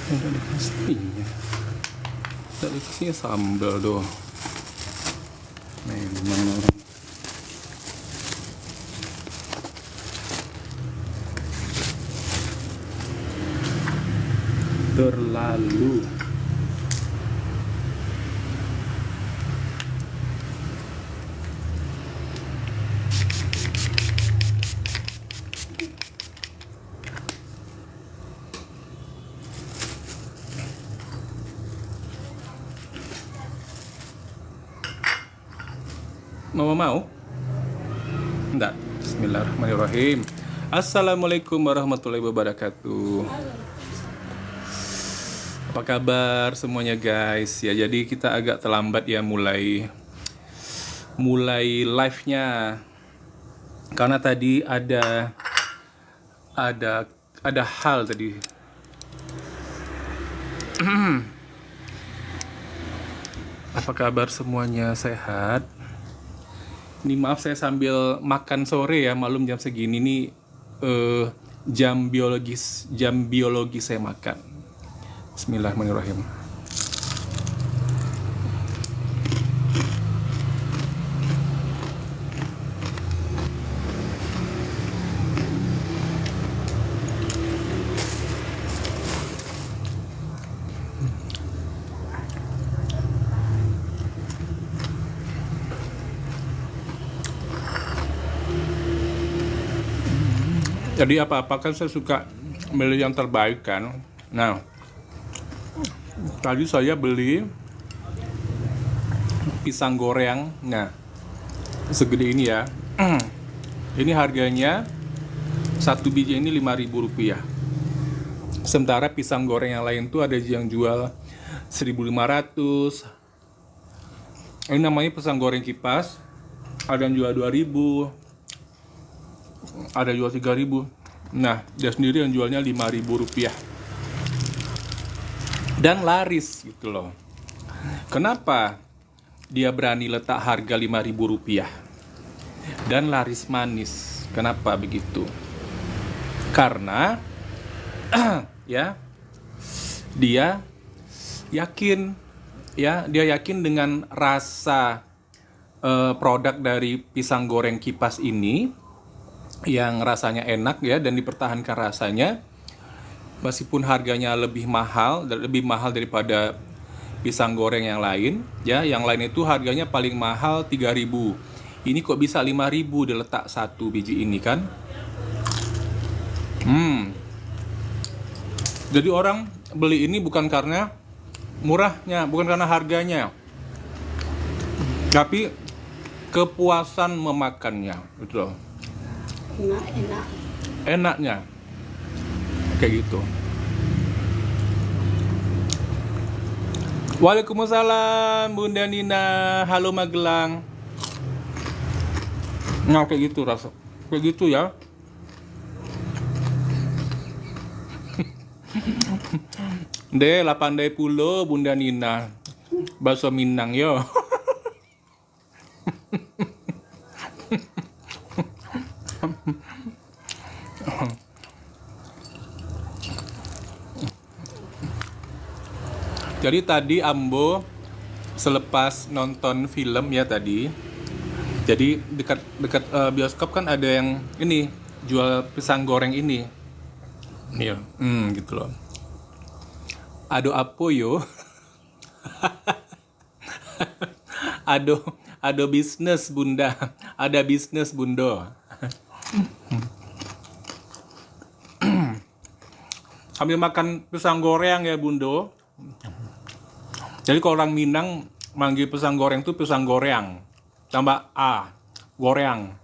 Enggak dikasihnya. Tak dikasihnya sambal doang. Memang orang. Terlalu. Mama mau? Enggak. Bismillahirrahmanirrahim. Assalamualaikum warahmatullahi wabarakatuh. Apa kabar semuanya guys? Ya jadi kita agak terlambat ya mulai live-nya. Karena tadi ada hal tadi. Apa kabar semuanya, sehat? Ini maaf saya sambil makan sore ya, malum jam segini nih jam biologis saya makan. Bismillahirrahmanirrahim. Jadi apa-apa kan saya suka beli yang terbaik kan. Nah, tadi saya beli pisang goreng. Nah, segede ini ya. Ini harganya satu biji ini Rp5.000. Sementara pisang goreng yang lain tuh ada yang jual 1.500. Ini namanya pisang goreng kipas. Ada yang jual 2.000. Ada jual 3.000. Nah, dia sendiri yang jualnya Rp5.000. Dan laris gitu loh. Kenapa dia berani letak harga Rp5.000? Dan laris manis. Kenapa begitu? Karena ya dia yakin dengan rasa produk dari pisang goreng kipas ini yang rasanya enak ya dan dipertahankan rasanya meskipun harganya lebih mahal daripada pisang goreng yang lain ya. Yang lain itu harganya paling mahal 3.000. Ini kok bisa 5.000 diletak satu biji ini kan. Jadi orang beli ini bukan karena murahnya, bukan karena harganya, tapi kepuasan memakannya gitu loh. Enaknya kayak gitu. Waalaikumsalam Bunda Nina. Halo Magelang. Nah kayak gitu rasa. Kayak gitu ya. De 80 Bunda Nina. Bakso Minang yo. Jadi tadi Ambo selepas nonton film ya tadi. Jadi dekat bioskop kan ada yang ini jual pisang goreng ini. Nih, gitu loh. Ado apa yo? Ado bisnis Bunda. Ada bisnis Bundo. Sambil makan pisang goreng ya Bundo. Jadi kalau orang Minang manggil pisang goreng itu pisang goreng tambah a goreng.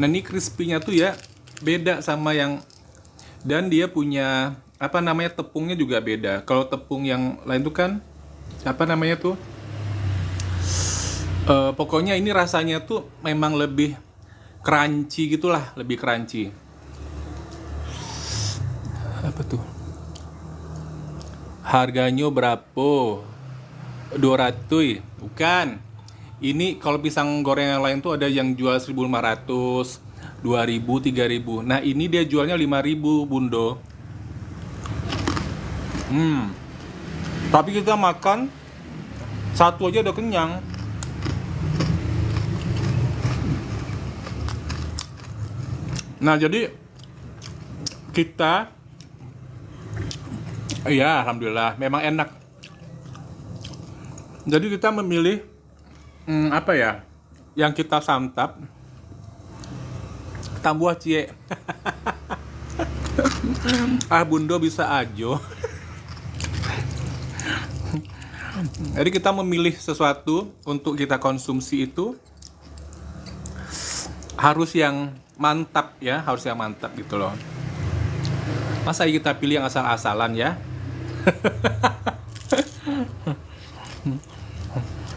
Nah ini crispy-nya tuh ya beda sama yang, dan dia punya apa namanya tepungnya juga beda. Kalau tepung yang lain tuh kan apa namanya tuh pokoknya ini rasanya tuh memang lebih crunchy gitulah, lebih crunchy. Apa tuh? Harganya berapa? 200? Bukan. Ini kalau pisang goreng yang lain tuh ada yang jual 1.500, 2.000, 3.000. Nah, ini dia jualnya 5.000, Bundo. Tapi kita makan satu aja udah kenyang. Nah, jadi kita, ya alhamdulillah memang enak. Jadi kita memilih apa ya, yang kita santap tambuah cie. Bundo bisa ajo. Jadi kita memilih sesuatu untuk kita konsumsi itu harus yang mantap ya, harus yang mantap gitu loh. Masa kita pilih yang asal-asalan ya?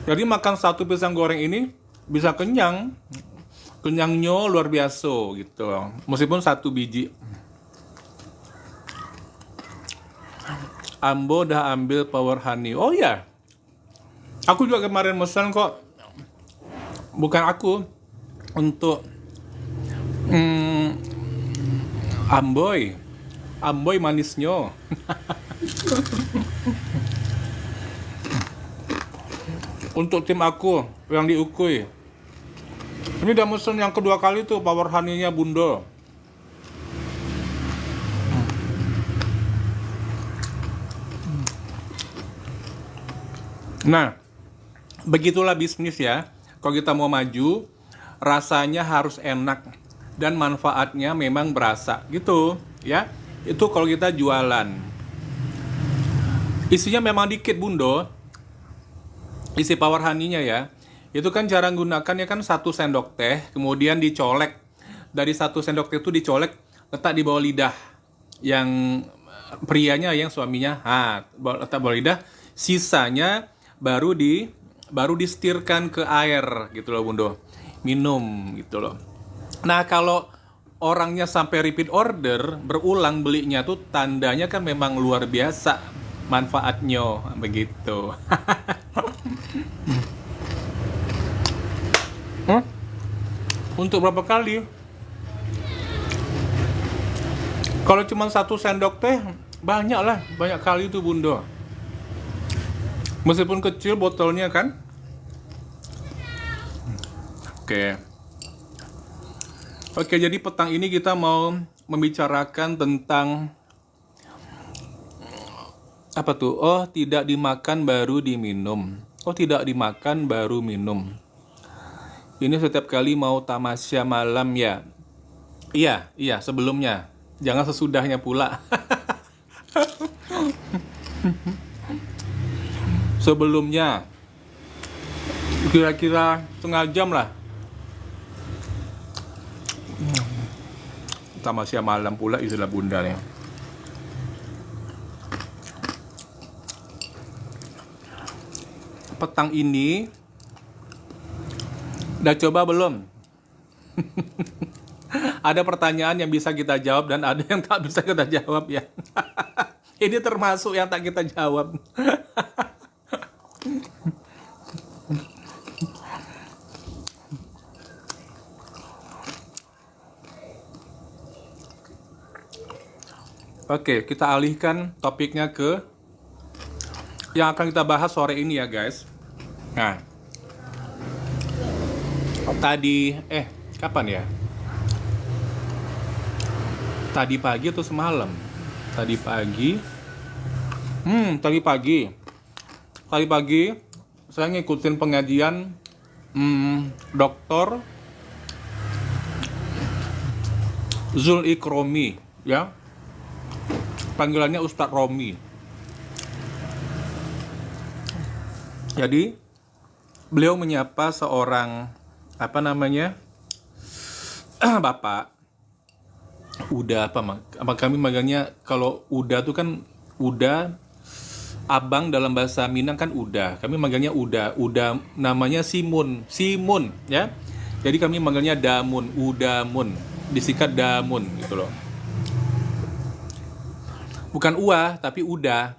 Jadi makan satu pisang goreng ini bisa kenyang. Kenyangnya luar biasa gitu. Meskipun satu biji. Ambo udah ambil power honey. Oh ya. Aku juga kemarin pesan kok. Bukan aku. Untuk Amboy. Amboy manisnya. Untuk tim aku yang diukui. Ini udah mesen yang kedua kali tuh power honey-nya Bundo. Nah, begitulah bisnis ya. Kalau kita mau maju, rasanya harus enak dan manfaatnya memang berasa gitu ya. Itu kalau kita jualan. Isinya memang dikit, Bundo. Isi power honey-nya ya, itu kan cara gunakannya kan 1 sendok teh, kemudian dicolek. Dari 1 sendok teh itu dicolek, letak di bawah lidah. Yang prianya, yang suaminya, letak bawah lidah. Sisanya baru distirkan ke air gitu loh, Bundo. Minum gitu loh. Nah, kalau orangnya sampai repeat order, berulang belinya tuh tandanya kan memang luar biasa manfaatnya begitu. Untuk berapa kali? Kalau cuma 1 sendok teh banyak lah, banyak kali itu, Bundo. Meskipun kecil botolnya kan. Oke, jadi petang ini kita mau membicarakan tentang apa tuh? Oh, tidak dimakan baru diminum. Oh, tidak dimakan baru minum. Ini setiap kali mau tamasya malam ya. Iya, sebelumnya. Jangan sesudahnya pula. Sebelumnya. Kira-kira setengah jam lah. Tamasya malam pula istilah Bunda nih. Petang ini udah coba belum? Ada pertanyaan yang bisa kita jawab dan ada yang tak bisa kita jawab ya. Ini termasuk yang tak kita jawab. Oke, kita alihkan topiknya ke yang akan kita bahas sore ini ya guys. Nah, kapan ya? Tadi pagi atau semalam? Tadi pagi saya ngikutin pengajian Dr. Zul Ikromi ya. Panggilannya Ustadz Romi. Jadi beliau menyapa seorang bapak Uda apa kami magangnya, kalau Uda tuh kan Uda, abang dalam bahasa Minang kan Uda, kami manggilnya Uda namanya Simun ya. Jadi kami manggilnya Damun, Udamun, disikat Damun gitu loh. Bukan Ua tapi Uda.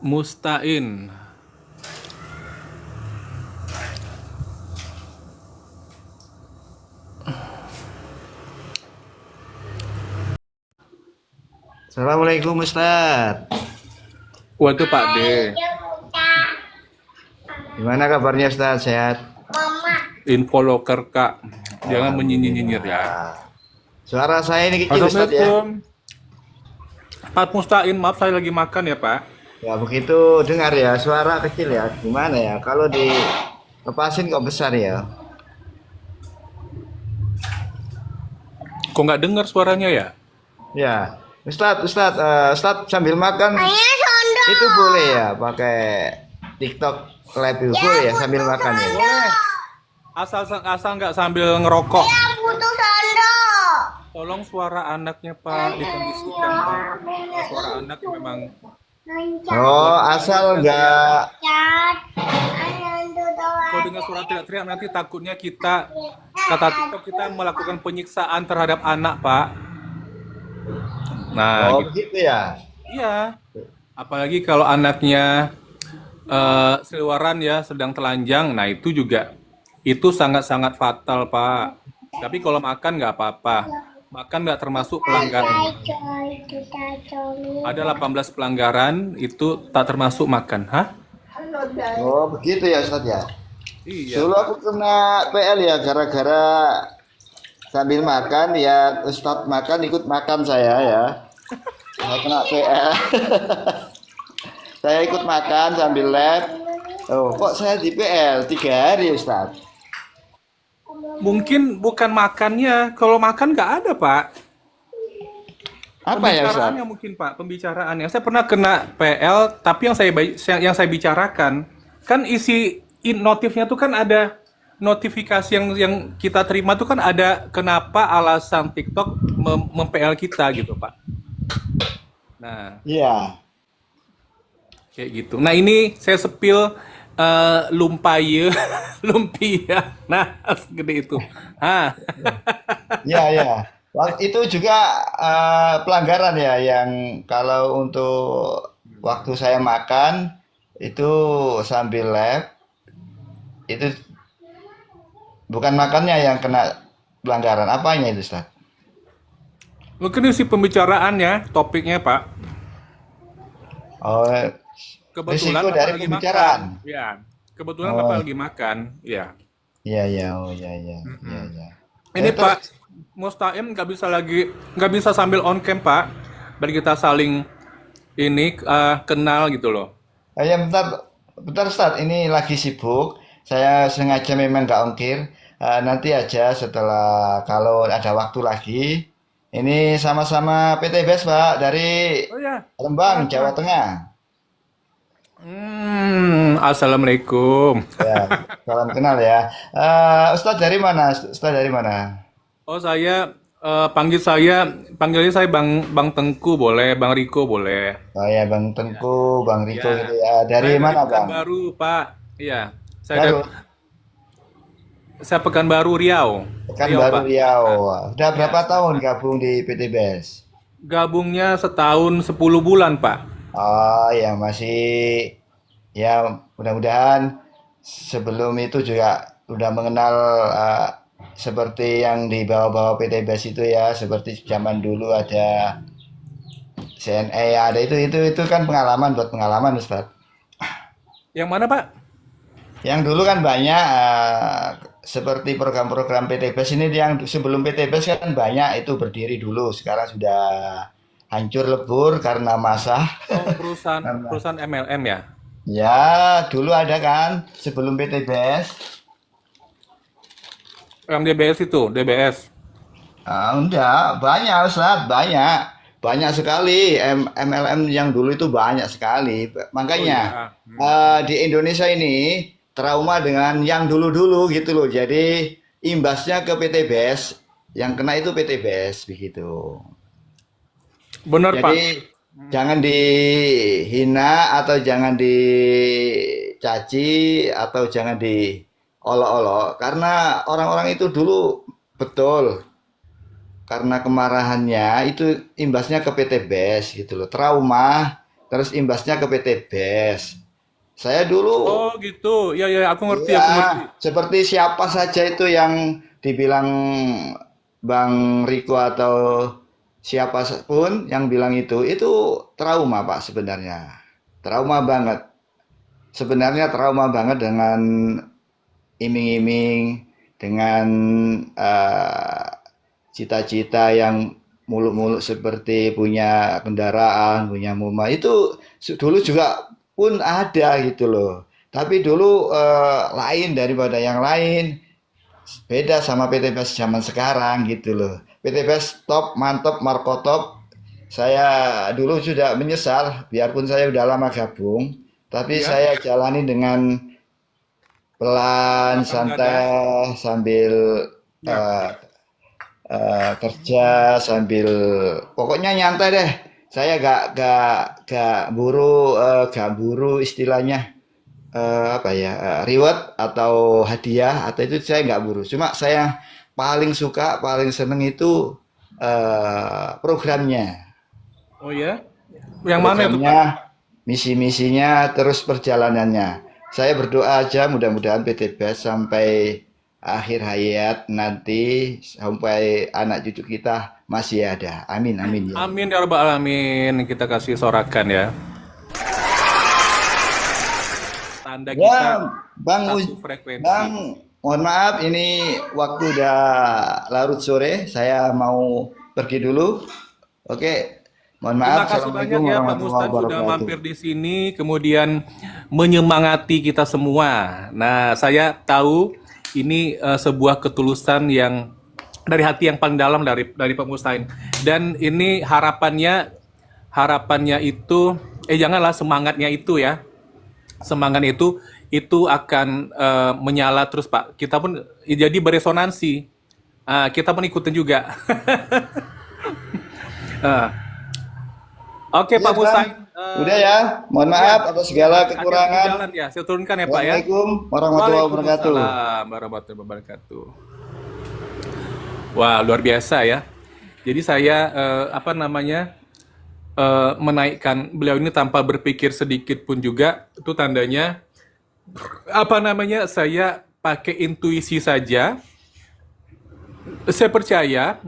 Mustain. Assalamualaikum Ustadz. Waduh Pak D. Gimana kabarnya Ustadz? Sehat? Info loker Kak. Jangan menyinyir-nyinyir ya. Ah, suara saya ini kecil Ustadz ya? Assalamualaikum. Pak Mustain, maaf saya lagi makan ya Pak. Ya begitu dengar ya, suara kecil ya. Gimana ya? Kalau dilepasin kok besar ya? Kok nggak dengar suaranya ya? Ya, Ustadz sambil makan itu boleh ya pakai TikTok live itu boleh ya sambil makan ya? Boleh. Asal nggak sambil ngerokok. Tolong suara anaknya Pak dikondisikan Pak. Suara anak memang Oh, asal nggak. kalau dengar suara teriak-teriak nanti takutnya kita kata TikTok kita melakukan penyiksaan terhadap anak Pak. Nah, Oh gitu. begitu ya? Iya. Apalagi kalau anaknya seliweran ya, sedang telanjang. Nah, itu sangat-sangat fatal, Pak. Tapi kalau makan nggak apa-apa. Makan nggak termasuk pelanggaran. Ada 18 pelanggaran, itu tak termasuk makan. Hah? Oh begitu ya Ustadz ya? Iya, Dulu Pak. aku kena PL ya gara-gara sambil makan ya Ustadz makan ikut makan saya ya. Saya kena PL. Saya ikut makan sambil lab. Oh kok saya di PL 3 hari Ustadz? Mungkin bukan makannya. Kalau makan nggak ada, Pak. Apa ya Ustadz? Pembicaraannya mungkin, Pak. Pembicaraannya. Saya pernah kena PL, tapi yang saya bicarakan, kan notifnya tuh kan ada notifikasi yang kita terima tuh kan ada kenapa alasan TikTok mem-PL kita gitu, Pak. Nah, Iya. kayak gitu. Nah, ini saya sepil lumpia, lumpia. Nah, segede itu. Ah, Iya, iya. Itu juga pelanggaran ya yang kalau untuk waktu saya makan itu sambil lab itu bukan makannya yang kena pelanggaran. Apanya itu, Ustaz? mungkin isi pembicaraannya, topiknya, Pak. Oh, Kebetulan risiko Bapak dari lagi pembicaraan. makan. Ya, kebetulan Bapak Oh, lagi makan. Ya. iya, iya, oh, iya, iya, iya, iya. Ini Terus, Pak Mustaim nggak bisa sambil on cam Pak. Biar kita saling ini kenal gitu loh. ya bentar, bentar, Ustaz. Ini lagi sibuk. Saya sengaja memang nggak ongkir. Nanti aja setelah kalau ada waktu lagi. Ini sama-sama PT BES, Pak, dari Oh ya. Lembang, Jawa Tengah. Assalamualaikum. Ya, salam kenal ya. Ustadz dari mana? Ustadz dari mana? Oh panggilnya saya Bang Tengku boleh, Bang Riko boleh. Oh ya, Bang Tengku, Bang Riko gitu Ya, ya. Dari saya dari mana, Bang? Pekanbaru Pak. Iya, Baru, saya Pekanbaru Riau, Riau Pekanbaru Pak. Riau. Udah Ya, berapa tahun gabung di PT BES? gabungnya setahun 10 bulan Pak. Oh ya, masih ya mudah-mudahan sebelum itu juga udah mengenal seperti yang dibawa-bawa PT BES itu ya, seperti zaman dulu ada CNE ada itu kan pengalaman buat pengalaman Ustaz. Yang mana Pak? Yang dulu kan banyak seperti program-program PT BES ini yang sebelum PT BES kan banyak itu berdiri dulu, sekarang sudah hancur lebur karena masa. Oh, perusahaan Karena perusahaan MLM ya? ya dulu ada kan sebelum PT BES. Yang DBS itu, DBS. Enggak, banyak Ustaz, banyak. Banyak sekali MLM yang dulu itu banyak sekali. Oh Makanya iya. di Indonesia ini trauma dengan yang dulu-dulu gitu loh. Jadi imbasnya ke PT BES, yang kena itu PT BES begitu. Benar Pak. Jadi jangan dihina atau jangan dicaci atau jangan diolok-olok karena orang-orang itu dulu betul karena kemarahannya itu imbasnya ke PT BES gitu loh. Trauma terus imbasnya ke PT BES. Saya dulu, Oh gitu. Ya ya, aku ngerti, ya, aku ngerti. seperti siapa saja itu yang dibilang Bang Riko atau siapa pun yang bilang itu trauma Pak sebenarnya. Trauma banget. Sebenarnya trauma banget dengan iming-iming, dengan eh, cita-cita yang muluk-muluk seperti punya kendaraan, punya rumah. Itu dulu juga pun ada gitu loh. Tapi dulu lain daripada yang lain. Beda sama PT PES zaman sekarang gitu loh. PT PES top, mantap, markotop. Saya dulu sudah menyesal, biarpun saya udah lama gabung, tapi Ya, saya jalani dengan pelan, lapang dada. santai, sambil Ya. eh, kerja, sambil pokoknya nyantai deh. Saya gak buru istilahnya apa ya, reward atau hadiah atau itu saya nggak buru. Cuma saya paling suka, paling seneng itu programnya, Oh ya. Yang mana itu, programnya, Pak? misi-misinya, terus perjalanannya. Saya berdoa aja mudah-mudahan PT PES sampai akhir hayat nanti, sampai anak cucu kita masih ada. Amin, amin ya. Amin ya rabbal alamin. Kita kasih sorakan ya. Tanda Ya, kita Bang, satu frekuensi. Bang, mohon maaf ini waktu udah larut sore, saya mau pergi dulu. Oke, mohon Terima maaf. kasih Assalamualaikum banyak ya Pak warahmatullahi Mustan sudah wabarakatuh. mampir di sini, kemudian menyemangati kita semua. Nah, saya tahu ini sebuah ketulusan yang dari hati yang paling dalam dari Pak Mustain. Dan ini harapannya itu janganlah semangatnya itu ya. Semangat itu akan menyala terus Pak. Kita pun jadi beresonansi. Kita pun ikutin juga. Ah, Oke Iya, Pak Bang. Mustain. Udah ya. Mohon Ya, maaf atas ya, segala hati-hati di kekurangan. jalan ya. Saya turunkan ya Pak ya. Assalamualaikum warahmatullahi wabarakatuh. Waalaikumsalam warahmatullahi wabarakatuh. Wah, luar biasa ya. Jadi saya menaikkan beliau ini tanpa berpikir sedikit pun juga itu tandanya saya pakai intuisi saja. Saya percaya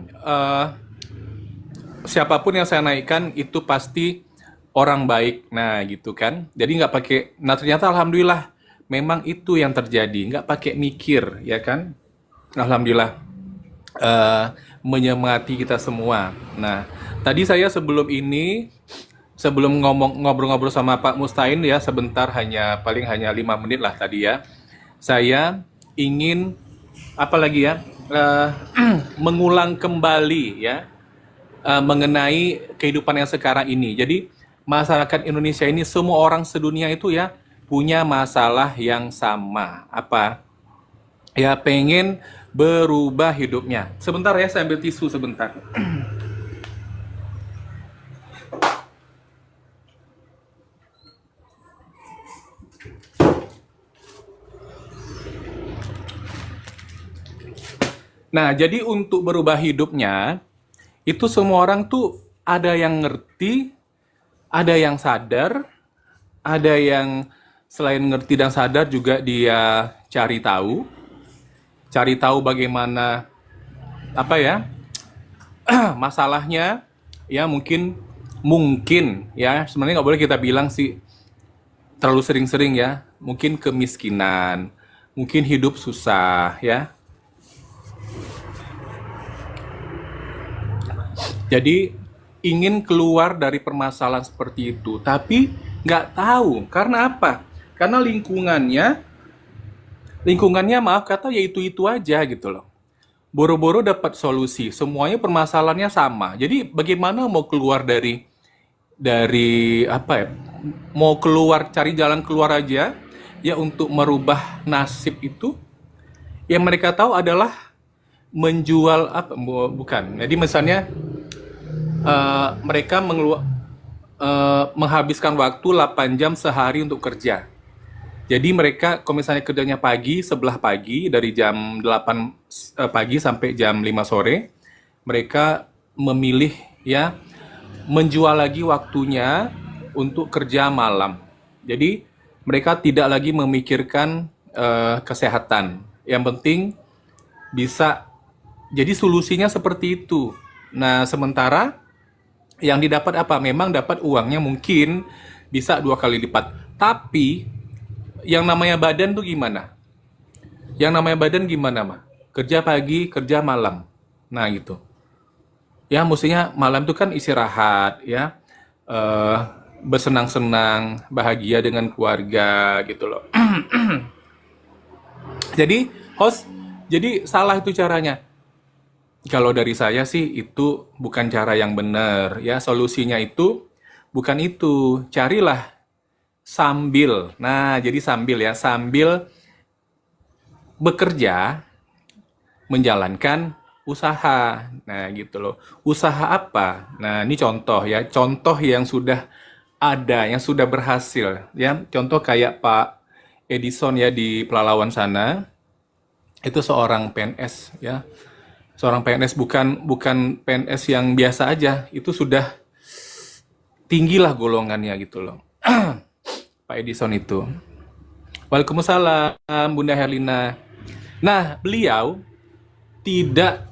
siapapun yang saya naikkan itu pasti orang baik. Nah, gitu kan. Jadi nggak pakai. Nah, ternyata alhamdulillah memang itu yang terjadi. Nggak pakai mikir, ya kan? Alhamdulillah eh, menyemangati kita semua. Nah, tadi saya sebelum ngobrol-ngobrol sama Pak Mustain ya sebentar paling hanya 5 menit lah tadi ya. Saya ingin apa lagi ya mengulang kembali ya mengenai kehidupan yang sekarang ini. Jadi masyarakat Indonesia ini semua orang sedunia itu ya punya masalah yang sama. Apa? Ya pengen berubah hidupnya. Sebentar ya, saya ambil tisu sebentar. Nah, jadi untuk berubah hidupnya, itu semua orang tuh ada yang ngerti, ada yang sadar, ada yang selain ngerti dan sadar juga dia cari tahu bagaimana apa ya masalahnya ya mungkin ya sebenarnya nggak boleh kita bilang sih terlalu sering-sering ya mungkin kemiskinan mungkin hidup susah ya jadi ingin keluar dari permasalahan seperti itu tapi nggak tahu karena apa karena lingkungannya maaf kata ya itu aja gitu loh boro-boro dapat solusi semuanya permasalahannya sama jadi bagaimana mau keluar dari apa ya mau keluar cari jalan keluar aja ya untuk merubah nasib itu yang mereka tahu adalah menjual apa bukan jadi misalnya mereka menghabiskan waktu 8 jam sehari untuk kerja jadi mereka kalau misalnya kerjanya pagi sebelah pagi dari jam 8 pagi sampai jam 5 sore mereka memilih ya menjual lagi waktunya untuk kerja malam. Jadi mereka tidak lagi memikirkan kesehatan. Yang penting bisa, jadi solusinya seperti itu. Nah, sementara yang didapat apa? Memang dapat uangnya mungkin bisa 2 kali lipat. Tapi yang namanya badan tuh gimana? Yang namanya badan gimana, mah? Kerja pagi, kerja malam. Nah, gitu. Ya, mestinya malam itu kan istirahat, ya. Eh, bersenang-senang, bahagia dengan keluarga, gitu loh. Jadi, host, jadi salah itu caranya. Kalau dari saya sih itu bukan cara yang benar, ya. Solusinya itu bukan itu. Carilah sambil. Nah, jadi sambil ya, sambil bekerja menjalankan usaha. Nah, gitu loh. Usaha apa? Nah, ini contoh ya, contoh yang sudah ada, yang sudah berhasil ya. Contoh kayak Pak Edison ya di Pelalawan sana, itu seorang PNS ya. Seorang PNS, bukan PNS yang biasa aja, itu sudah tinggilah golongannya gitu loh. Pak Edison itu. Waalaikumsalam Bunda Herlina. Nah, beliau tidak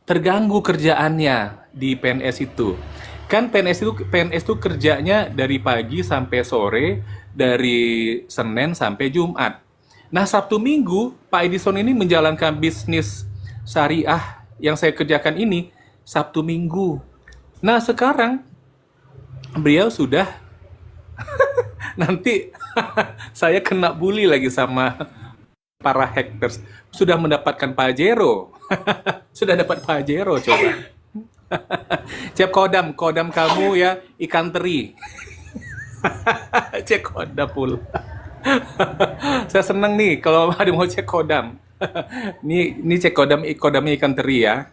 terganggu kerjaannya di PNS itu. Kan PNS itu kerjanya dari pagi sampai sore, dari Senin sampai Jumat. Nah, Sabtu Minggu Pak Edison ini menjalankan bisnis syariah yang saya kerjakan ini Sabtu Minggu. Nah, sekarang beliau sudah nanti saya kena bully lagi sama para hackers. Sudah mendapatkan Pajero. Sudah dapat Pajero coba. Cek kodam kamu ya ikan teri. Cek kodam pula. Saya seneng nih kalau ada mau cek kodam. Ini cek kodamnya ikan teri ya.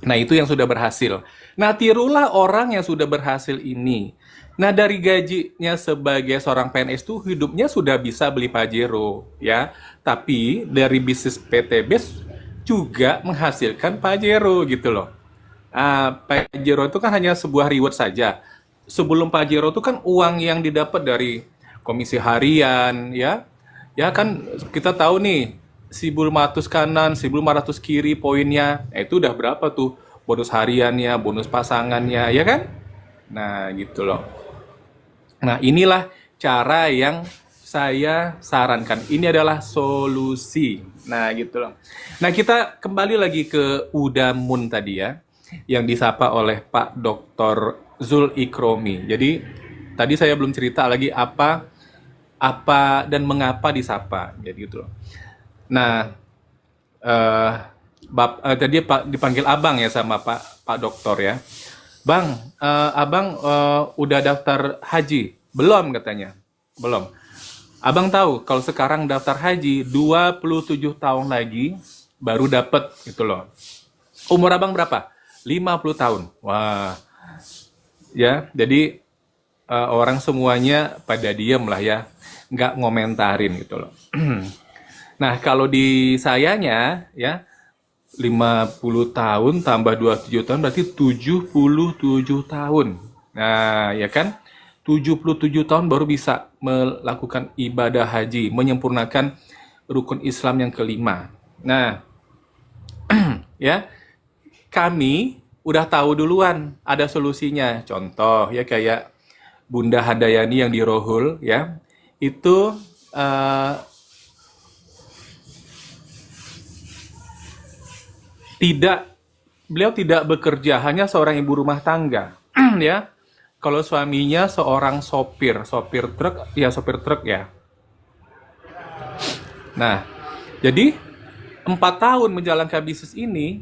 Nah, itu yang sudah berhasil. Nah, tirulah orang yang sudah berhasil ini. Nah, dari gajinya sebagai seorang PNS itu hidupnya sudah bisa beli Pajero, ya. Tapi dari bisnis PT BES juga menghasilkan Pajero gitu loh. Pajero itu kan hanya sebuah reward saja. Sebelum Pajero itu kan uang yang didapat dari komisi harian, ya. Ya kan kita tahu nih, 1.500 kanan, 1.500 kiri poinnya. Itu udah berapa tuh? Bonus hariannya, bonus pasangannya, ya kan? Nah, gitu loh. Nah, inilah cara yang saya sarankan. Ini adalah solusi. Nah, gitu loh. Nah, kita kembali lagi ke Udamun tadi ya, yang disapa oleh Pak Dr. Zul Ikromi. Jadi, tadi saya belum cerita lagi apa dan mengapa disapa. Jadi gitu loh. Nah, tadi Pak dipanggil Abang ya sama Pak Doktor ya. Bang, Abang udah daftar haji? Belum katanya. Belum. Abang tahu kalau sekarang daftar haji 27 tahun lagi baru dapat gitu loh. Umur Abang berapa? 50 tahun. Wah. Ya, jadi orang semuanya pada diem lah ya. Nggak ngomentarin gitu loh. Nah, kalau di sayanya ya 50 tahun tambah 27 tahun berarti 77 tahun. Nah, ya kan? 77 tahun baru bisa melakukan ibadah haji, menyempurnakan rukun Islam yang kelima. Nah, ya, kami udah tahu duluan ada solusinya. Contoh ya kayak Bunda Handayani yang di Rohul ya. Itu beliau tidak bekerja, hanya seorang ibu rumah tangga ya. Kalau suaminya seorang sopir truk ya. Nah, jadi 4 tahun menjalankan bisnis ini,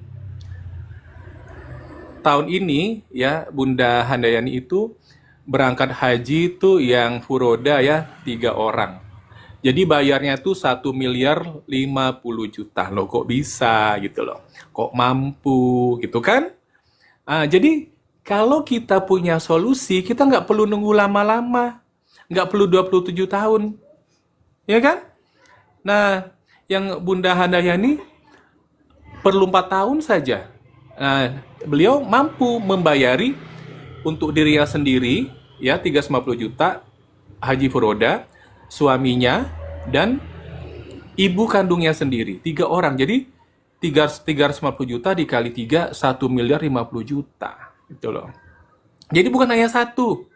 tahun ini ya Bunda Handayani itu berangkat haji itu yang furoda ya 3 orang. Jadi bayarnya tuh 1.050.000.000 loh, kok bisa gitu loh, kok mampu gitu kan? Jadi kalau kita punya solusi, kita nggak perlu nunggu lama-lama, nggak perlu 27 tahun, ya kan? Nah, yang Bunda Handayani perlu 4 tahun saja. Beliau mampu membayari untuk dirinya sendiri ya 350 juta, Haji Furoda, suaminya, dan ibu kandungnya sendiri. 3 orang. Jadi 350 juta dikali 3, 1.050.000.000. Gitu loh. Jadi bukan hanya satu.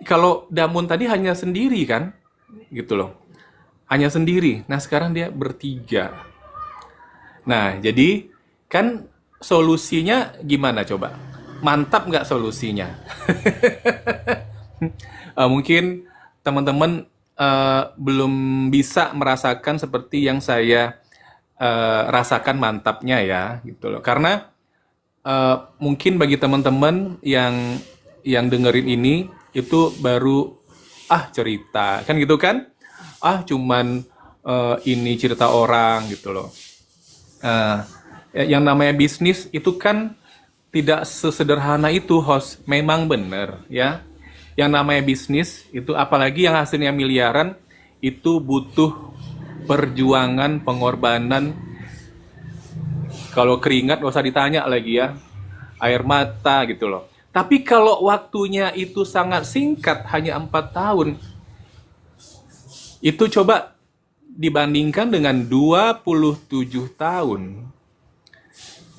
Kalau Damun tadi hanya sendiri kan? Gitu loh. Hanya sendiri. Nah sekarang dia bertiga. Nah jadi kan solusinya gimana coba? Mantap nggak solusinya? Mungkin teman-teman belum bisa merasakan seperti yang saya rasakan mantapnya ya gitu loh. Karena mungkin bagi teman-teman yang dengerin ini itu baru cerita kan gitu kan, cuman ini cerita orang gitu loh. Yang namanya bisnis itu kan tidak sesederhana itu, host. Memang benar ya. Yang namanya bisnis itu apalagi yang hasilnya miliaran itu butuh perjuangan, pengorbanan. Kalau keringat gak usah ditanya lagi ya. Air mata gitu loh. Tapi kalau waktunya itu sangat singkat, hanya 4 tahun. Itu coba dibandingkan dengan 27 tahun.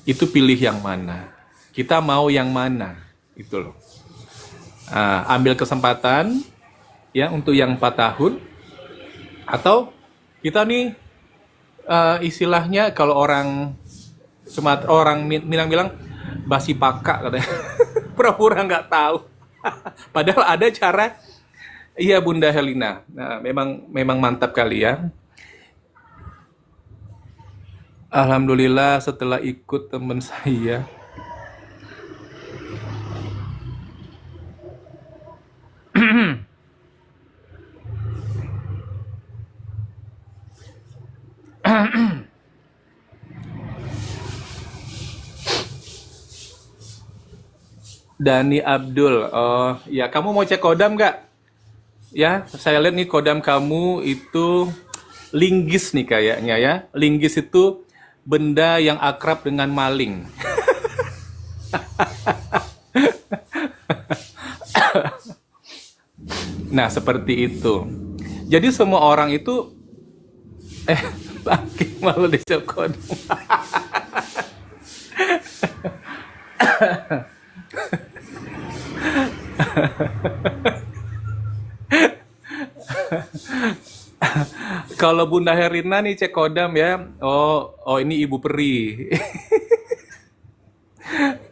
Itu pilih yang mana? Kita mau yang mana? Itu loh. Ambil kesempatan ya untuk yang 4 tahun, atau kita nih istilahnya kalau orang Minang bilang basi pakak katanya. Pura-pura nggak tahu. Padahal ada cara. Iya Bunda Helena. Nah, memang mantap kali ya. Alhamdulillah setelah ikut teman saya. Dani Abdul. Oh, ya kamu mau cek kodam nggak? Ya, saya lihat nih kodam kamu itu linggis nih kayaknya ya. Linggis itu benda yang akrab dengan maling. Nah, seperti itu. Jadi semua orang itu bangkit malu dicek kodam. Kalau Bunda Herina nih cek kodam ya. Oh ini Ibu Peri.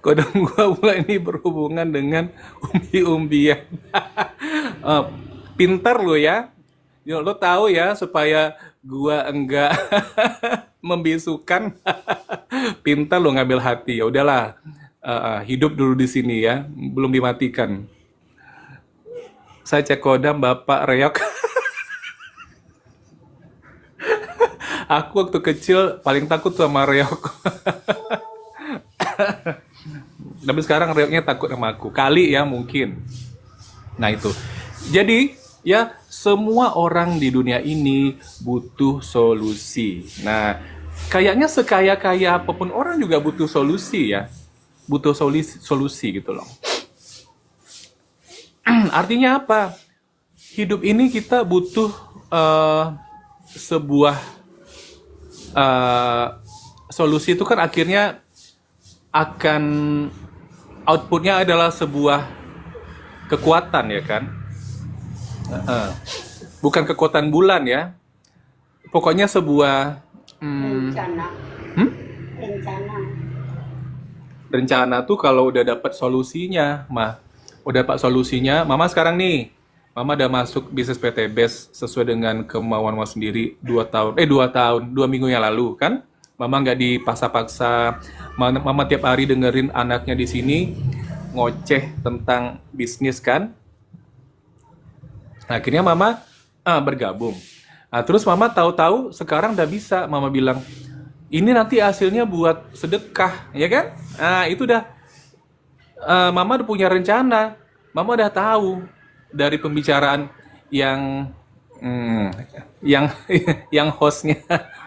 Kodam gua mulai ini berhubungan dengan umbi-umbian. Pintar lo ya. Lo tahu ya supaya gua enggak membisukan. Pintar lo ngambil hati. Ya udahlah. Hidup dulu di sini ya. Belum dimatikan. Saya cek kodam Bapak reok. Aku waktu kecil paling takut sama reok. Tapi sekarang reoknya takut sama aku. Kali ya mungkin. Nah itu. Jadi ya semua orang di dunia ini butuh solusi. Nah kayaknya sekaya-kaya apapun orang juga butuh solusi ya. Butuh solusi gitu loh. Artinya apa? Hidup ini kita butuh sebuah solusi itu kan akhirnya akan outputnya adalah sebuah kekuatan ya kan. Bukan kekuatan bulan ya. Pokoknya sebuah rencana. Rencana tuh kalau udah dapat solusinya, Mama sekarang nih, Mama udah masuk bisnis PT Best sesuai dengan kemauan Mama sendiri 2 minggu yang lalu kan. Mama nggak dipaksa-paksa. Mama tiap hari dengerin anaknya di sini ngoceh tentang bisnis kan. Nah, akhirnya Mama bergabung. Nah, terus Mama tahu-tahu sekarang udah bisa. Mama bilang, ini nanti hasilnya buat sedekah, ya kan? Nah, itu udah Mama udah punya rencana. Mama udah tahu dari pembicaraan yang yang hostnya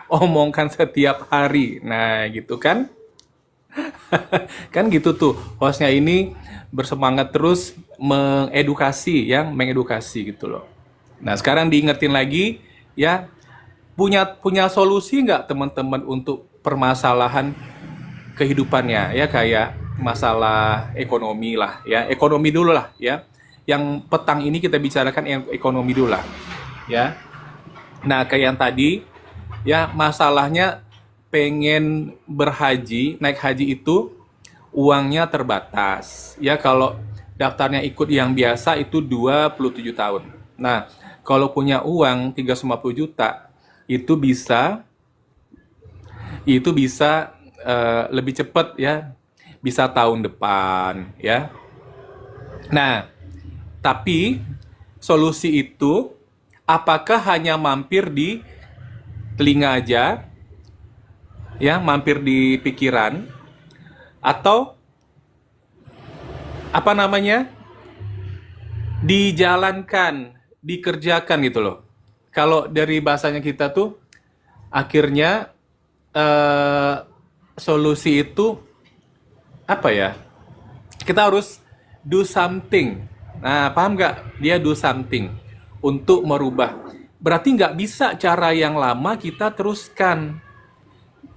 omongkan setiap hari. Nah, gitu kan? Kan gitu tuh, hostnya ini bersemangat terus mengedukasi gitu loh. Nah, sekarang diingetin lagi ya, punya punya solusi nggak teman-teman untuk permasalahan kehidupannya ya, kayak masalah ekonomi lah ya, ekonomi dulu lah ya. Yang petang ini kita bicarakan yang ekonomi dulu lah ya. Nah, kayak yang tadi ya, masalahnya pengen berhaji, naik haji itu uangnya terbatas. Ya, kalau daftarnya ikut yang biasa itu 27 tahun. Nah, kalau punya uang 350 juta itu bisa lebih cepat ya. Bisa tahun depan ya. Nah, tapi solusi itu apakah hanya mampir di telinga aja ya, mampir di pikiran, atau apa namanya, dijalankan, dikerjakan gitu loh. Kalau dari bahasanya kita tuh akhirnya eh, solusi itu apa ya? Kita harus do something. Nah, paham nggak? Dia do something untuk merubah. Berarti nggak bisa cara yang lama kita teruskan.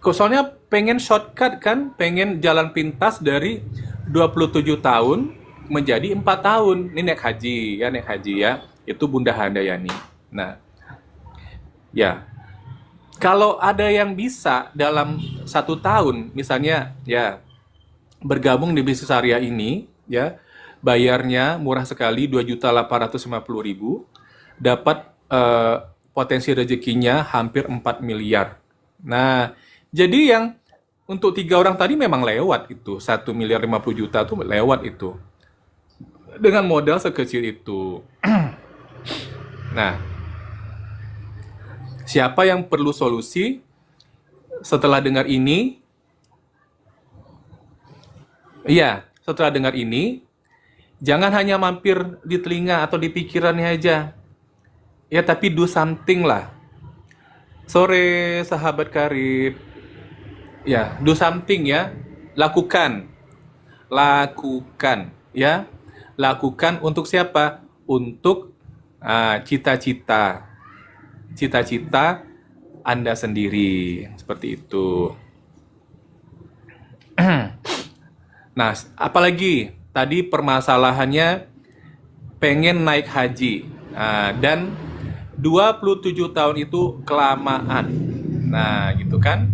Soalnya pengen shortcut kan, pengen jalan pintas dari 27 tahun menjadi 4 tahun. Ini naik haji ya. Itu Bunda Handayani. Nah, ya. Kalau ada yang bisa dalam 1 tahun, misalnya ya bergabung di bisnis area ini, ya bayarnya murah sekali 2.850.000, dapat potensi rezekinya hampir 4 miliar. Nah, jadi yang untuk 3 orang tadi memang lewat itu, 1.050.000.000 tuh lewat itu dengan modal sekecil itu. Nah, siapa yang perlu solusi setelah dengar ini? Iya, setelah dengar ini, jangan hanya mampir di telinga atau di pikirannya aja. Ya, tapi do something lah. Sore, sahabat karib. Ya, do something ya. Lakukan. Lakukan. Ya. Lakukan untuk siapa? Untuk cita-cita. Cita-cita Anda sendiri. Seperti itu. Nah, apalagi tadi permasalahannya pengen naik haji. Dan 27 tahun itu kelamaan. Nah, gitu kan.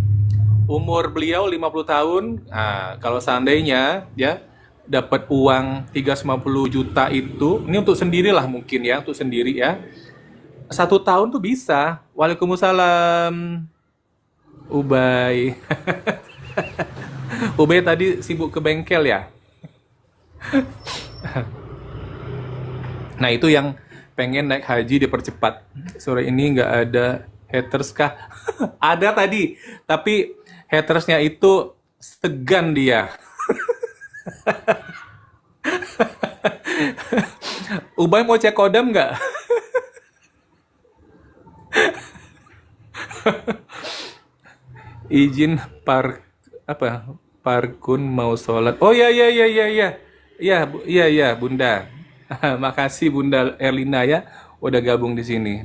Umur beliau 50 tahun. Nah, kalau seandainya ya dapat uang 350 juta itu, ini untuk sendirilah mungkin ya, untuk sendiri ya. 1 tahun tuh bisa. Waalaikumsalam, Ubay. Ubay tadi sibuk ke bengkel ya. Nah, itu yang pengen naik haji dipercepat. Sore ini nggak ada haters kah? Ada tadi, tapi hatersnya itu segan dia. Ubay mau cek kodam nggak? Izin parkun mau sholat. Oh ya ya ya ya ya ya ya ya Bunda. Makasih Bunda Erlina ya udah gabung di sini.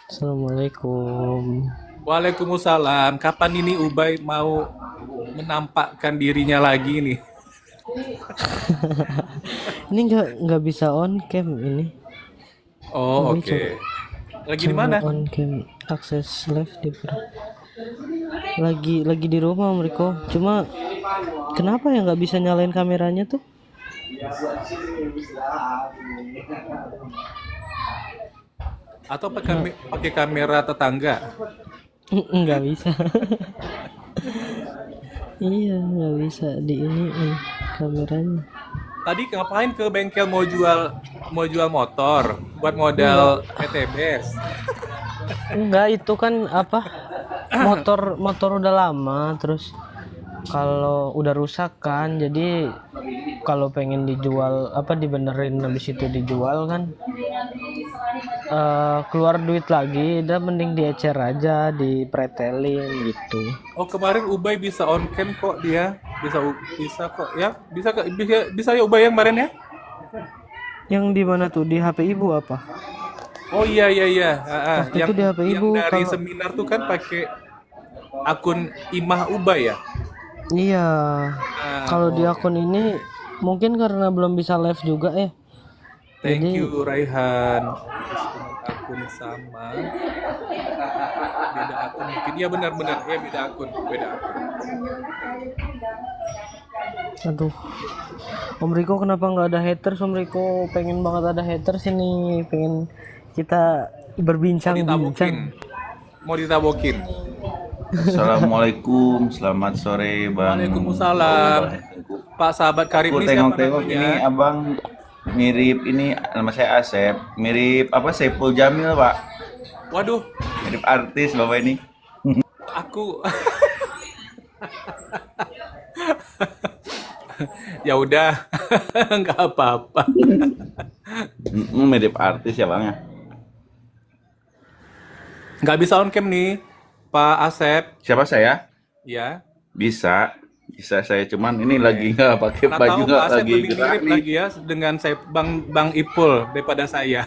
Assalamualaikum. Waalaikumsalam. Kapan ini Ubay mau menampakkan dirinya lagi nih? Ini nggak bisa on cam ini. Oh, Ini oke. Lagi di mana? on cam akses live lagi di rumah mereka. Cuma kenapa ya nggak bisa nyalain kameranya tuh? Atau pakai kamera tetangga? Nggak bisa. Iya nggak bisa di ini kameranya. Tadi ngapain ke bengkel mau jual motor buat modal PTBS? Enggak, itu kan apa? Motor udah lama, terus kalau udah rusak kan, jadi kalau pengen dijual apa dibenerin habis itu dijual kan keluar duit lagi, udah mending diecer aja, dipretelin gitu. Oh, kemarin Ubay bisa on cam kok dia. Bisa kok ya. Bisa ya Ubay yang kemarin ya? Yang di mana tuh, di HP ibu apa? Oh iya. Waktu itu di HP ibu yang dari kalau seminar tuh kan pakai akun Imah Ubay ya? iya, kalau di Oh, akun ini mungkin karena belum bisa live juga ya. thank Jadi you Raihan. Akun sama, beda akun mungkin. Iya benar-benar ya beda akun. aduh, Om Riko kenapa nggak ada haters? Om Riko pengen banget ada haters ini, pengen kita Mau berbincang-bincang. ditabokin. Assalamualaikum, selamat sore Bang. Waalaikumsalam. Pak sahabat karib Aku ini siapa tengok-tengok ini namanya? abang mirip ini, nama saya Asep, mirip apa Saiful Jamil Pak, Waduh, mirip artis Bapak ini. aku ya udah nggak apa-apa. Mirip artis ya Bang ya. Nggak bisa on cam nih, Pak Asep. Siapa saya? Ya, Bisa saya, cuman ini lagi nggak pakai karena baju, tahu Pak nggak Asep lagi lebih gerak mirip nih. lagi ya dengan saya Bang Ipul daripada saya.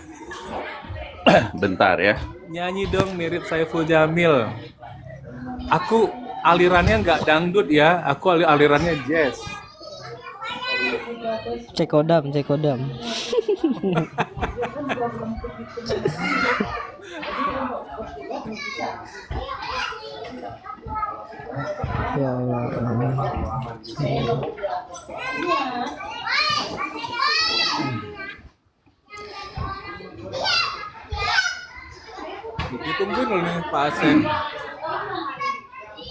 Bentar ya. Nyanyi dong mirip Saiful Jamil. Aku alirannya nggak dangdut ya, aku alirannya jazz. Cek kodam. Ya Allah. Ditungguin loh nih Pak Asep.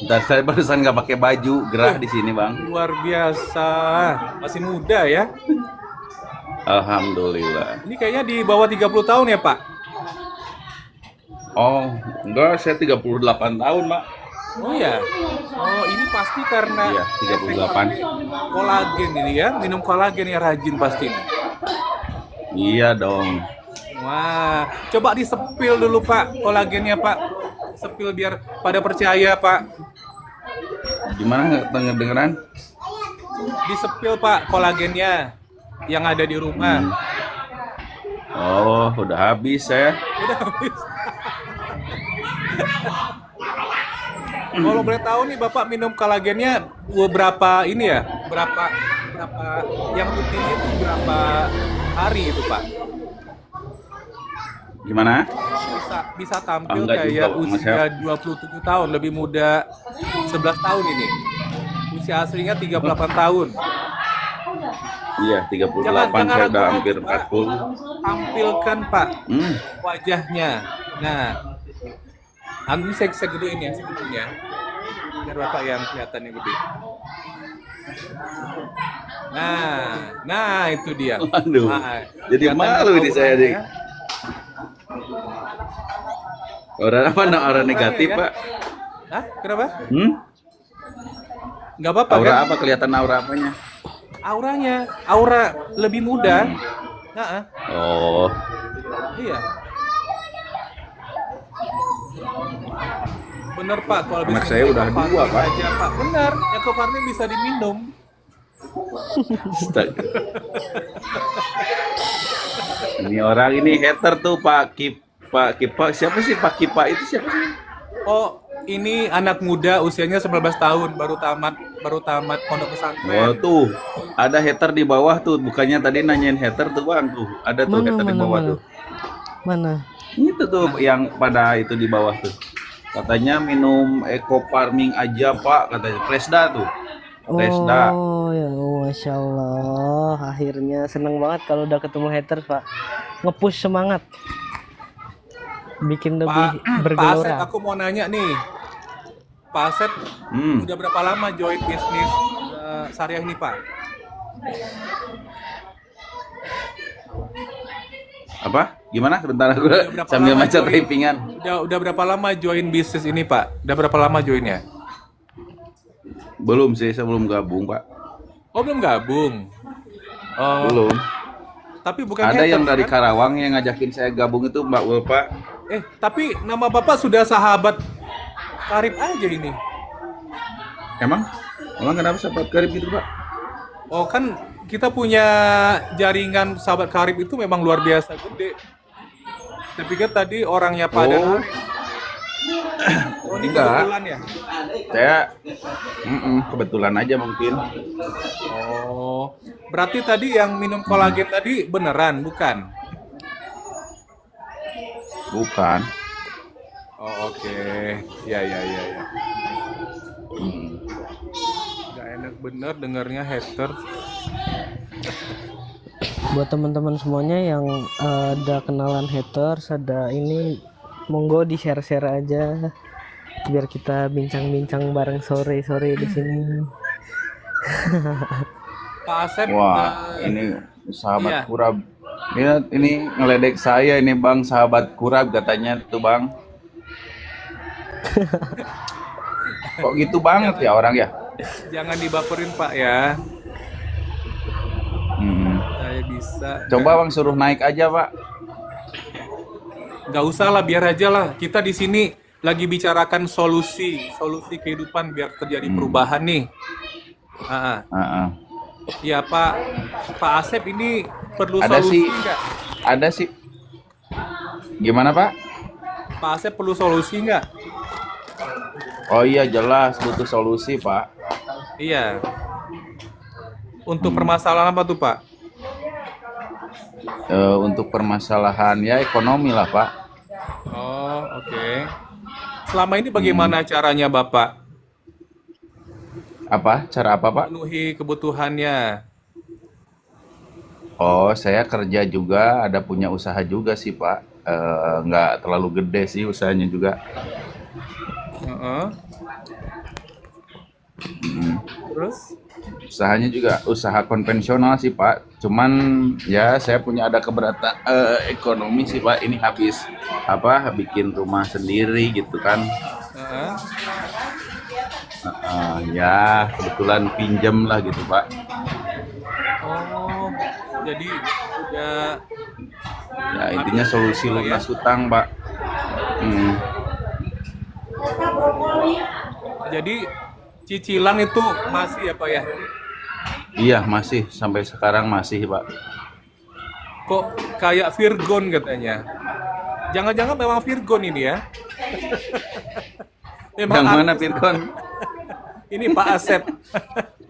Bentar, saya barusan nggak pakai baju, gerah di sini Bang. Luar biasa, masih muda ya. Alhamdulillah. Ini kayaknya di bawah 30 tahun ya Pak? Oh, enggak, saya 38 tahun Pak. Oh ya. Oh ini pasti karena Iya, 38. kolagen ini ya, minum kolagen ya rajin pasti nih. Iya dong. Wah, coba disepil dulu Pak kolagennya Pak. Sepil biar pada percaya Pak. Gimana nggak dengeran? Disepil Pak kolagennya yang ada di rumah. Oh, udah habis ya. Udah habis. Kalau boleh tahu nih Bapak minum kolagennya berapa ini ya? Berapa yang rutinnya itu berapa hari itu Pak? Gimana? Bisa tampil Enggak juga, kayak Mas, usia 27 tahun, lebih muda 11 tahun ini. Usia aslinya 38 tahun. Iya, 38, saya udah ragu hampir lagi, Pak. 40. Tampilkan Pak Hmm, wajahnya. Nah, ini saya gedein ya, biar Bapak yang kelihatannya gede. Nah itu dia. Waduh, Nah, jadi kelihatan malu ini saya, auranya Dik. ya. Orang apa? Orang negatif, ya. Pak? Hah? Kenapa? Nggak apa-apa Aura kan? apa? Kelihatan aura apanya? Aura lebih muda. Nah, Oh, iya. Bener Pak, kalau habis Anak saya minum udah Ecofarmin dua, Pak. aja, Pak. Bener, Ecofarmin bisa diminum. astaga. Ini orang ini hater tuh Pak Kipa. Siapa sih Pak Kipa itu siapa sih? Oh, ini anak muda usianya 19 tahun, baru tamat pondok Oh pesantren. tuh, ada hater di bawah tuh. Bukannya tadi nanyain hater tuh Bang tuh. Ada tuh hater di bawah tuh. Mana? Itu tuh yang pada itu di bawah tuh. Katanya minum Eco Farming aja Pak, katanya. Presda tuh. Presda. Oh ya, Masya Allah. Akhirnya seneng banget kalau udah ketemu haters Pak. Nge-push semangat. Bikin lebih Pak Asep, bergelora. aku mau nanya nih. Pak Asep, udah berapa lama join bisnis syariah ini Pak? Apa? Gimana? Bentar aku Udah berapa sambil lama baca join? typingan. Udah berapa lama join bisnis ini Pak? Udah berapa lama joinnya? Belum sih, saya belum gabung Pak. Oh belum gabung. Oh, Belum. tapi bukan Ada yang haters, dari kan? Karawang yang ngajakin saya gabung itu Mbak Ulfa. Tapi nama Bapak sudah sahabat karib aja ini. Emang? Emang kenapa sahabat karib gitu Pak? Oh, kan kita punya jaringan sahabat karib itu memang luar biasa gede. Saya pikir tadi orangnya Pak dan Oh, Arif. Oh, ini enggak. kebetulan ya? Saya kebetulan aja mungkin. Oh, berarti tadi yang minum kolagen tadi beneran, bukan? Bukan. Oh, oke. Ya, ya, ya, ya. Hmm. Gak enak bener dengarnya hater. Buat teman-teman semuanya yang ada kenalan haters, ada ini, monggo di share-share aja biar kita bincang-bincang bareng sore-sore di sini. Pak Asep, Wah, ini iya. sahabat Kurab. Ini ngeledek saya ini Bang, sahabat Kurab katanya tuh Bang. Kok gitu banget ya orang ya? Jangan dibaperin Pak ya. Hmm. Saya bisa. Coba Bang suruh naik aja Pak. Nggak usah lah, biar aja lah. Kita di sini lagi bicarakan solusi kehidupan biar terjadi perubahan nih. Ah, ah. Heeh. Ya Pak Asep ini perlu Ada solusi sih. nggak? Ada sih. Gimana Pak? Pak Asep perlu solusi nggak? Oh iya jelas butuh solusi Pak. Iya. Untuk permasalahan apa tuh Pak? Untuk permasalahan ya ekonomi lah Pak. Oh, oke. Selama ini bagaimana caranya Bapak Apa? Cara apa Pak? memenuhi kebutuhannya? Oh saya kerja juga, ada punya usaha juga sih Pak. Nggak terlalu gede sih usahanya juga. Heeh. Mm. Terus? Usahanya juga usaha konvensional sih Pak. Cuman ya saya punya ada keberatan ekonomi sih Pak. Ini habis bikin rumah sendiri gitu kan. Heeh. Ya kebetulan pinjam lah gitu Pak. Oh, jadi udah Ya intinya solusi lunas utang Pak. Hmm. jadi cicilan itu masih ya Pak ya? Iya masih sampai sekarang masih Pak. Kok kayak Virgon katanya? Jangan-jangan memang Virgon ini ya? Yang Memang mana Virgon? ini Pak Asep.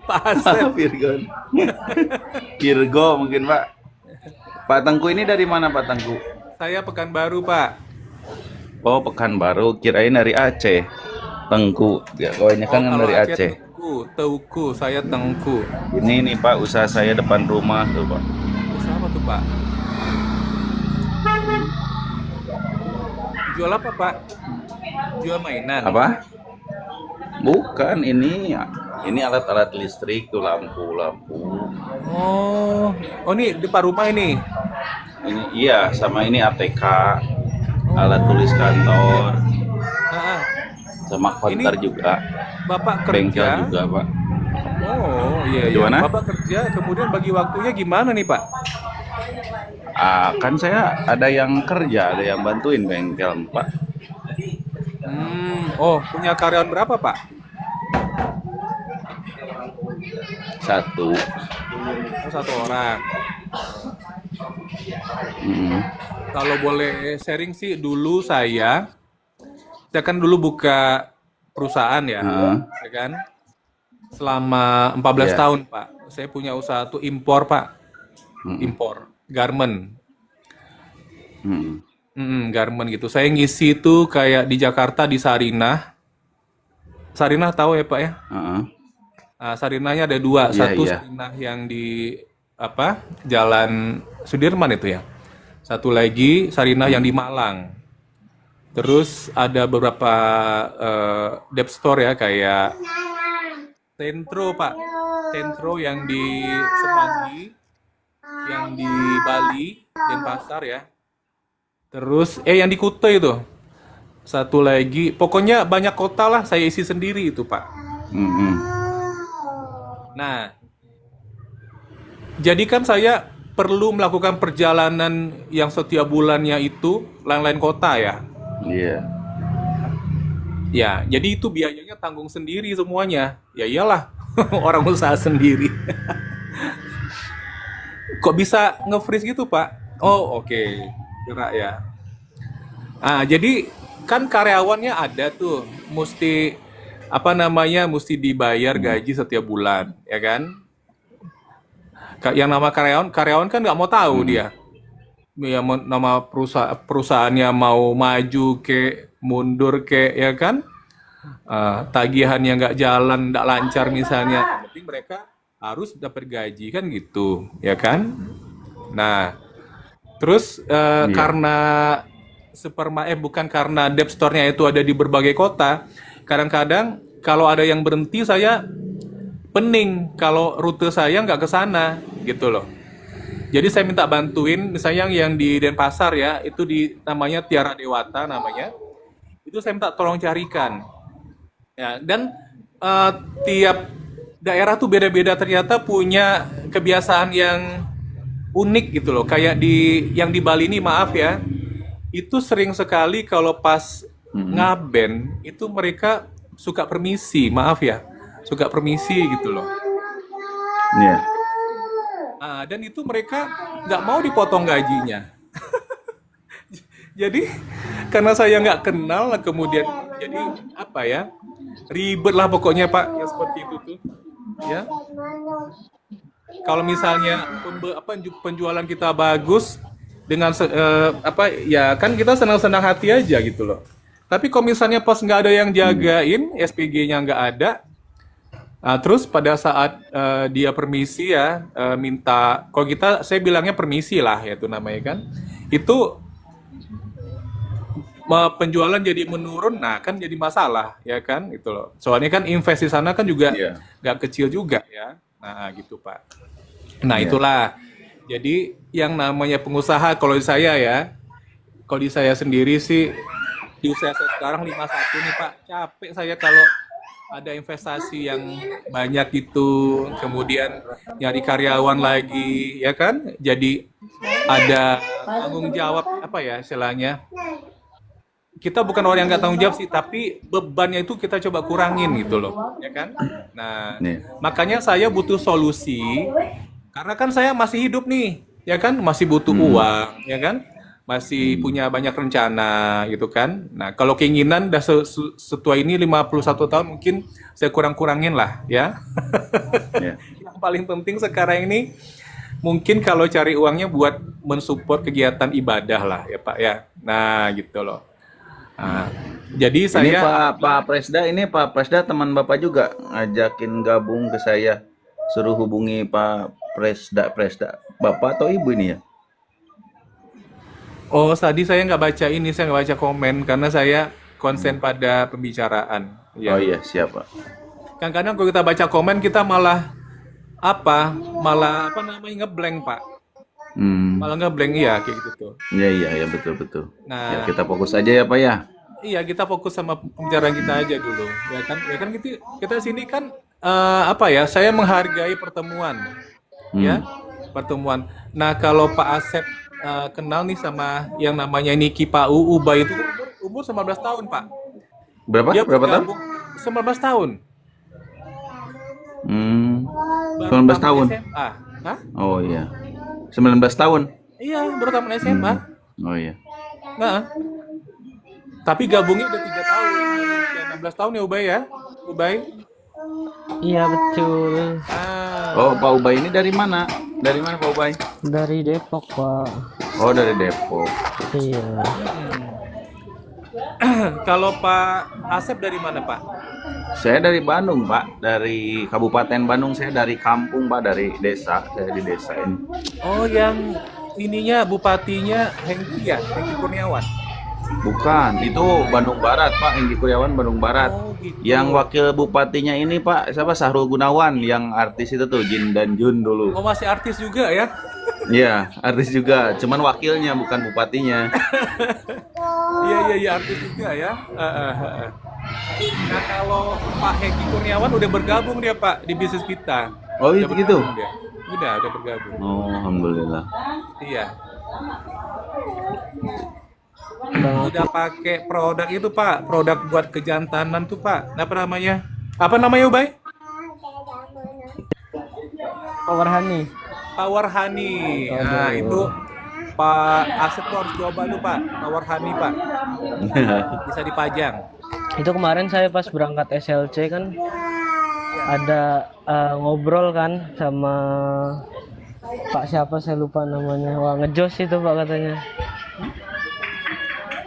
Pak Asep. Virgon. Virgo mungkin Pak. Pak Tengku ini dari mana Pak Tengku? Saya Pekanbaru Pak. Oh Pekanbaru, kirain dari Aceh. Tengku, ya kawinnya kan kalau dari Aceh. Teuku, saya Tengku. Ini nih Pak usaha saya depan rumah tuh Pak. Usaha apa tuh Pak? Jual apa Pak? Jual mainan. Apa? Bukan ini alat-alat listrik tuh lampu. Oh, ini depan rumah ini. Ini iya sama ini ATK, alat tulis kantor, Ah, sama konter Ini juga, Bapak bengkel kerja. juga Pak. Oh, iya iya. Gimana? Bapak kerja, kemudian bagi waktunya gimana nih Pak? Kan saya ada yang kerja, ada yang bantuin bengkel Pak. Oh, punya karyawan berapa Pak? Satu. Oh, satu orang. Mm. Kalau boleh sharing sih, dulu saya kan dulu buka perusahaan ya, Heeh. ya kan? Selama 14 Iya. tahun Pak. Saya punya usaha tuh impor Pak, impor garment. Mm. Garment gitu. Saya ngisi itu kayak di Jakarta di Sarinah. Sarinah tahu ya Pak ya? Heeh. Sarinahnya ada dua. Iya, Satu iya. Sarinah yang di Jalan Sudirman itu ya. Satu lagi Sarinah yang di Malang. Terus ada beberapa dep store ya kayak Tentro Pak. Tentro yang di Semanggi, yang di Bali, Denpasar ya. Terus yang di Kuta itu. Satu lagi, pokoknya banyak kota lah saya isi sendiri itu Pak. Mm-mm. Nah, Jadi kan saya perlu melakukan perjalanan yang setiap bulannya itu lain-lain kota ya. Iya. Ya, jadi itu biayanya tanggung sendiri semuanya. Ya iyalah, orang usaha sendiri. Kok bisa nge-freeze gitu, Pak? Oh, oke. Kira ya. Jadi kan karyawannya ada tuh, mesti apa namanya, mesti dibayar gaji setiap bulan, ya kan? Yang nama karyawan kan nggak mau tahu dia. Ya, nama perusahaannya mau maju ke mundur ke, ya kan? Tagihannya nggak jalan, nggak lancar misalnya, tapi mereka harus dapat gaji kan gitu, ya kan? Nah, terus Iya. karena bukan karena dep store-nya itu ada di berbagai kota, kadang-kadang kalau ada yang berhenti saya pening kalau rute saya nggak ke sana gitu loh. Jadi saya minta bantuin, misalnya yang di Denpasar ya, itu namanya Tiara Dewata namanya. Itu saya minta tolong carikan. Ya, dan tiap daerah tuh beda-beda, ternyata punya kebiasaan yang unik gitu loh. Kayak yang di Bali ini, maaf ya, itu sering sekali kalau pas ngaben itu mereka suka permisi, maaf ya, suka permisi gitu loh. Iya. Dan itu mereka nggak mau dipotong gajinya. Jadi karena saya nggak kenal, kemudian jadi apa ya, ribet lah pokoknya Pak, ya seperti itu tuh. Ya, kalau misalnya penjualan kita bagus dengan ya kan kita senang-senang hati aja gitu loh. Tapi kalau misalnya pas nggak ada yang jagain, SPG-nya nggak ada, terus pada saat dia permisi ya, minta, kalau saya bilangnya permisi lah ya itu namanya kan, itu penjualan jadi menurun, nah kan jadi masalah ya kan itu loh. Soalnya kan invest di sana kan juga Iya. nggak kecil juga ya. Nah gitu Pak. Nah Iya. itulah. Jadi yang namanya pengusaha, kalau di saya ya, kalau di saya sendiri sih, di usia saya sekarang 51 nih Pak, capek saya kalau ada investasi yang banyak itu, kemudian nyari karyawan lagi, ya kan? Jadi ada tanggung jawab, apa ya istilahnya? Kita bukan orang yang nggak tanggung jawab sih, tapi bebannya itu kita coba kurangin gitu loh, ya kan? Nah, Nih. makanya saya butuh solusi, karena kan saya masih hidup nih, ya kan? Masih butuh uang, ya kan? Masih punya banyak rencana gitu kan. Nah, kalau keinginan udah setua ini 51 tahun mungkin saya kurang-kurangin lah ya. Iya. Yang paling penting sekarang ini mungkin kalau cari uangnya buat mensupport kegiatan ibadah lah ya Pak ya. Nah, gitu loh. Nah, jadi Ini saya Pak Presda teman Bapak juga ngajakin gabung ke saya. Suruh hubungi Pak Presda. Bapak atau Ibu ini ya? tadi saya nggak baca ini, saya nggak baca komen karena saya konsen pada pembicaraan. Ya. Oh iya, siap Pak. Kadang-kadang kalau kita baca komen kita malah apa namanya ngeblank Pak. Malah ngeblank iya kayak gitu tuh. Iya betul. Nah, Ya kita fokus aja ya Pak ya. iya kita fokus sama pembicaraan kita aja dulu. Ya kan kita sini kan saya menghargai pertemuan. Ya, pertemuan. Nah, kalau Pak Asep kenal nih sama yang namanya Niki Pak Ubay itu umur 19 tahun, Pak. Berapa tahun? bergabung 19 tahun. Baru 19 tamat tahun. SMA. Hah? Oh iya. 19 tahun. Iya, baru tamat SMA. Oh iya. Nah, tapi gabungnya udah 3 tahun. Ya, 16 tahun ya Ubay ya. Ubay. Iya betul. Oh, Pak Ubay ini dari mana? Dari mana Pak Ubay? Dari Depok, Pak. Oh, dari Depok. Iya. Kalau Pak Asep dari mana, Pak? Saya dari Bandung, Pak. Dari Kabupaten Bandung. Saya dari kampung, Pak. Dari desa. Saya di desa ini. Oh, yang ininya bupatinya Hengki ya, Hengki Kurniawan. Bukan, itu Bandung Barat, Pak. Hengki Kurniawan, Bandung Barat. Oh, gitu. Yang wakil bupatinya ini, Pak, siapa? Sahrul Gunawan, yang artis itu tuh, Jin dan Jun dulu. Oh, masih artis juga ya? Iya, artis juga. Cuman wakilnya, bukan bupatinya. Iya, artis juga ya. Nah, kalau Pak Hengki Kurniawan udah bergabung dia, Pak, di bisnis kita. Oh, Udah itu gitu? bergabung dia. Udah bergabung. Oh, alhamdulillah. Iya. Udah pakai produk itu Pak, produk buat kejantanan tuh Pak. Apa namanya? Apa namanya Ubay? Power Honey. Power Honey. Nah, itu Pak Asep tuh harus coba tuh Pak, Power Honey Pak. Bisa dipajang. Itu kemarin saya pas berangkat SLC kan ada ngobrol kan sama Pak siapa saya lupa namanya. Wah, ngejos itu Pak katanya.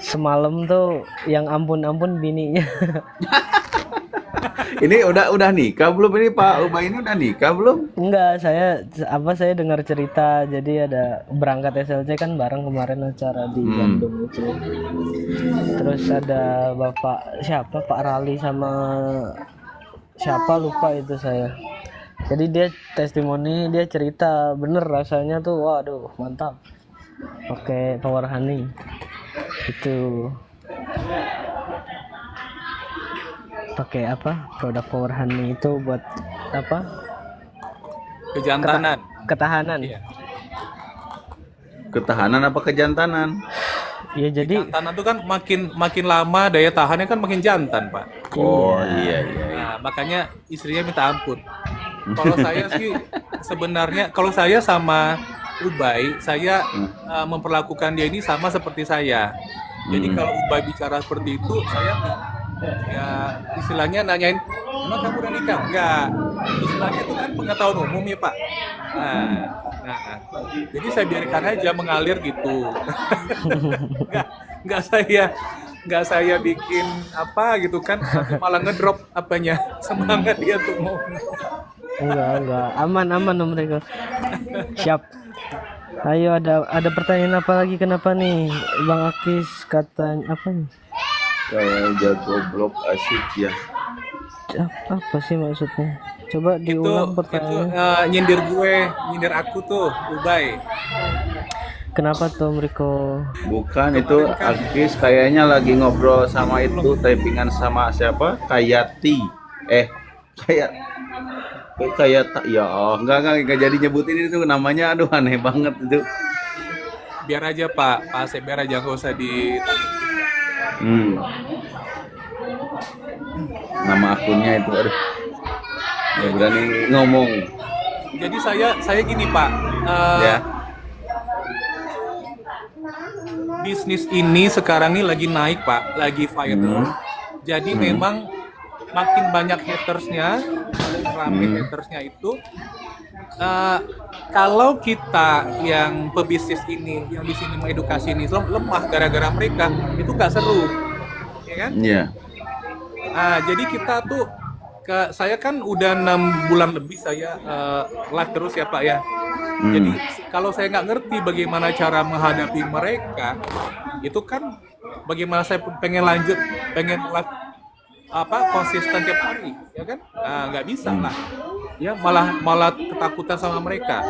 Semalam tuh yang ampun-ampun bininya. Ini udah nikah belum ini Pak Ubay ini udah nikah belum? Enggak, saya dengar cerita. Jadi ada berangkat SLC kan bareng kemarin acara di Bandung itu. Terus ada Bapak siapa Pak Rali sama siapa lupa itu saya. Jadi dia testimoni, dia cerita bener rasanya tuh waduh mantap. Pakai Power Honey. Itu pakai apa? Produk Power Honey itu buat apa? Kejantanan. Ketahanan. Iya. Ketahanan apa kejantanan? Iya jadi Kejantanan tuh kan makin lama daya tahannya kan makin jantan Pak. Oh iya. Nah, makanya istrinya minta ampun. Kalau saya sih sebenarnya kalau saya sama Ubay, saya memperlakukan dia ini sama seperti saya. Jadi kalau Ubay bicara seperti itu, saya nggak, ya istilahnya nanyain, emang kamu udah nikah? Enggak. Istilahnya itu kan pengetahuan umum ya Pak. Nah, jadi saya biarkan aja mengalir gitu. nggak nggak saya bikin apa gitu kan, malah ngedrop apanya semangat dia tuh mau. enggak aman Om Riko. Siap. Ayo ada pertanyaan apa lagi kenapa nih Bang Akis katanya apa nih? Kayak jago blog asik ya. Apa sih maksudnya? Coba Itu diulang pertanyaan. nyindir aku tuh Ubay. Kenapa tuh Om Riko? Bukan itu Akis kayaknya lagi ngobrol sama itu typingan sama siapa? Kayati. Kayak ya enggak jadi nyebutin itu namanya, aduh aneh banget itu. Biar aja Pak Asep, biar aja nggak usah di. Nama akunnya itu aduh. Ya berani ngomong. Jadi saya gini Pak, Ya. bisnis ini sekarang ini lagi naik Pak, lagi viral. Jadi memang makin banyak hatersnya, rame hatersnya itu. Kalau kita yang pebisnis ini, yang di sini mengedukasi ini lemah gara-gara mereka, itu nggak seru, ya kan? Iya. Jadi kita tuh, saya kan udah 6 bulan lebih saya live terus ya Pak ya. Jadi kalau saya nggak ngerti bagaimana cara menghadapi mereka, itu kan bagaimana saya pengen live konsisten tiap hari, ya kan? Nggak bisa lah, ya malah ketakutan sama mereka.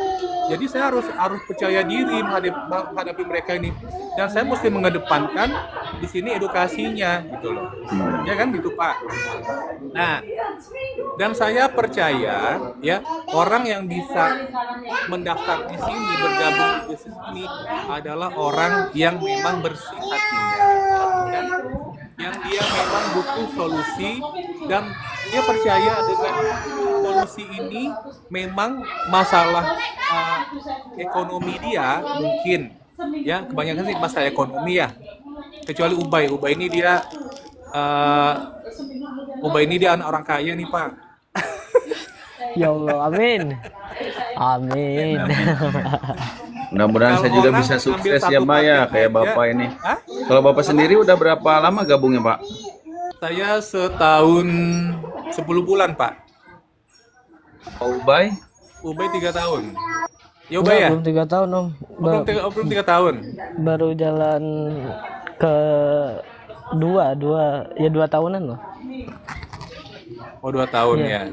Jadi saya harus percaya diri menghadapi mereka ini, dan saya mesti mengedepankan di sini edukasinya, gitu loh, ya kan gitu Pak. Nah, dan saya percaya ya orang yang bisa mendaftar di sini, bergabung di bisnis ini adalah orang yang memang bersih hatinya, kan? Yang dia memang butuh solusi dan dia percaya dengan solusi ini memang masalah ekonomi dia mungkin ya, kebanyakan sih masalah ekonomi ya, kecuali Ubay ini dia anak orang kaya nih Pak. Ya Allah, amin. Amin. Mudah-mudahan saya juga bisa sukses ya Mbak ya kayak Bapak ini. Kalau Bapak sendiri udah berapa lama gabungnya Pak? Saya setahun 10 bulan Pak. Ubay? Ubay 3 tahun. Ya Ubay ya? Belum 3 tahun Om. Belum 3 tahun. Baru jalan ke dua tahunan loh. Oh 2 tahun ya.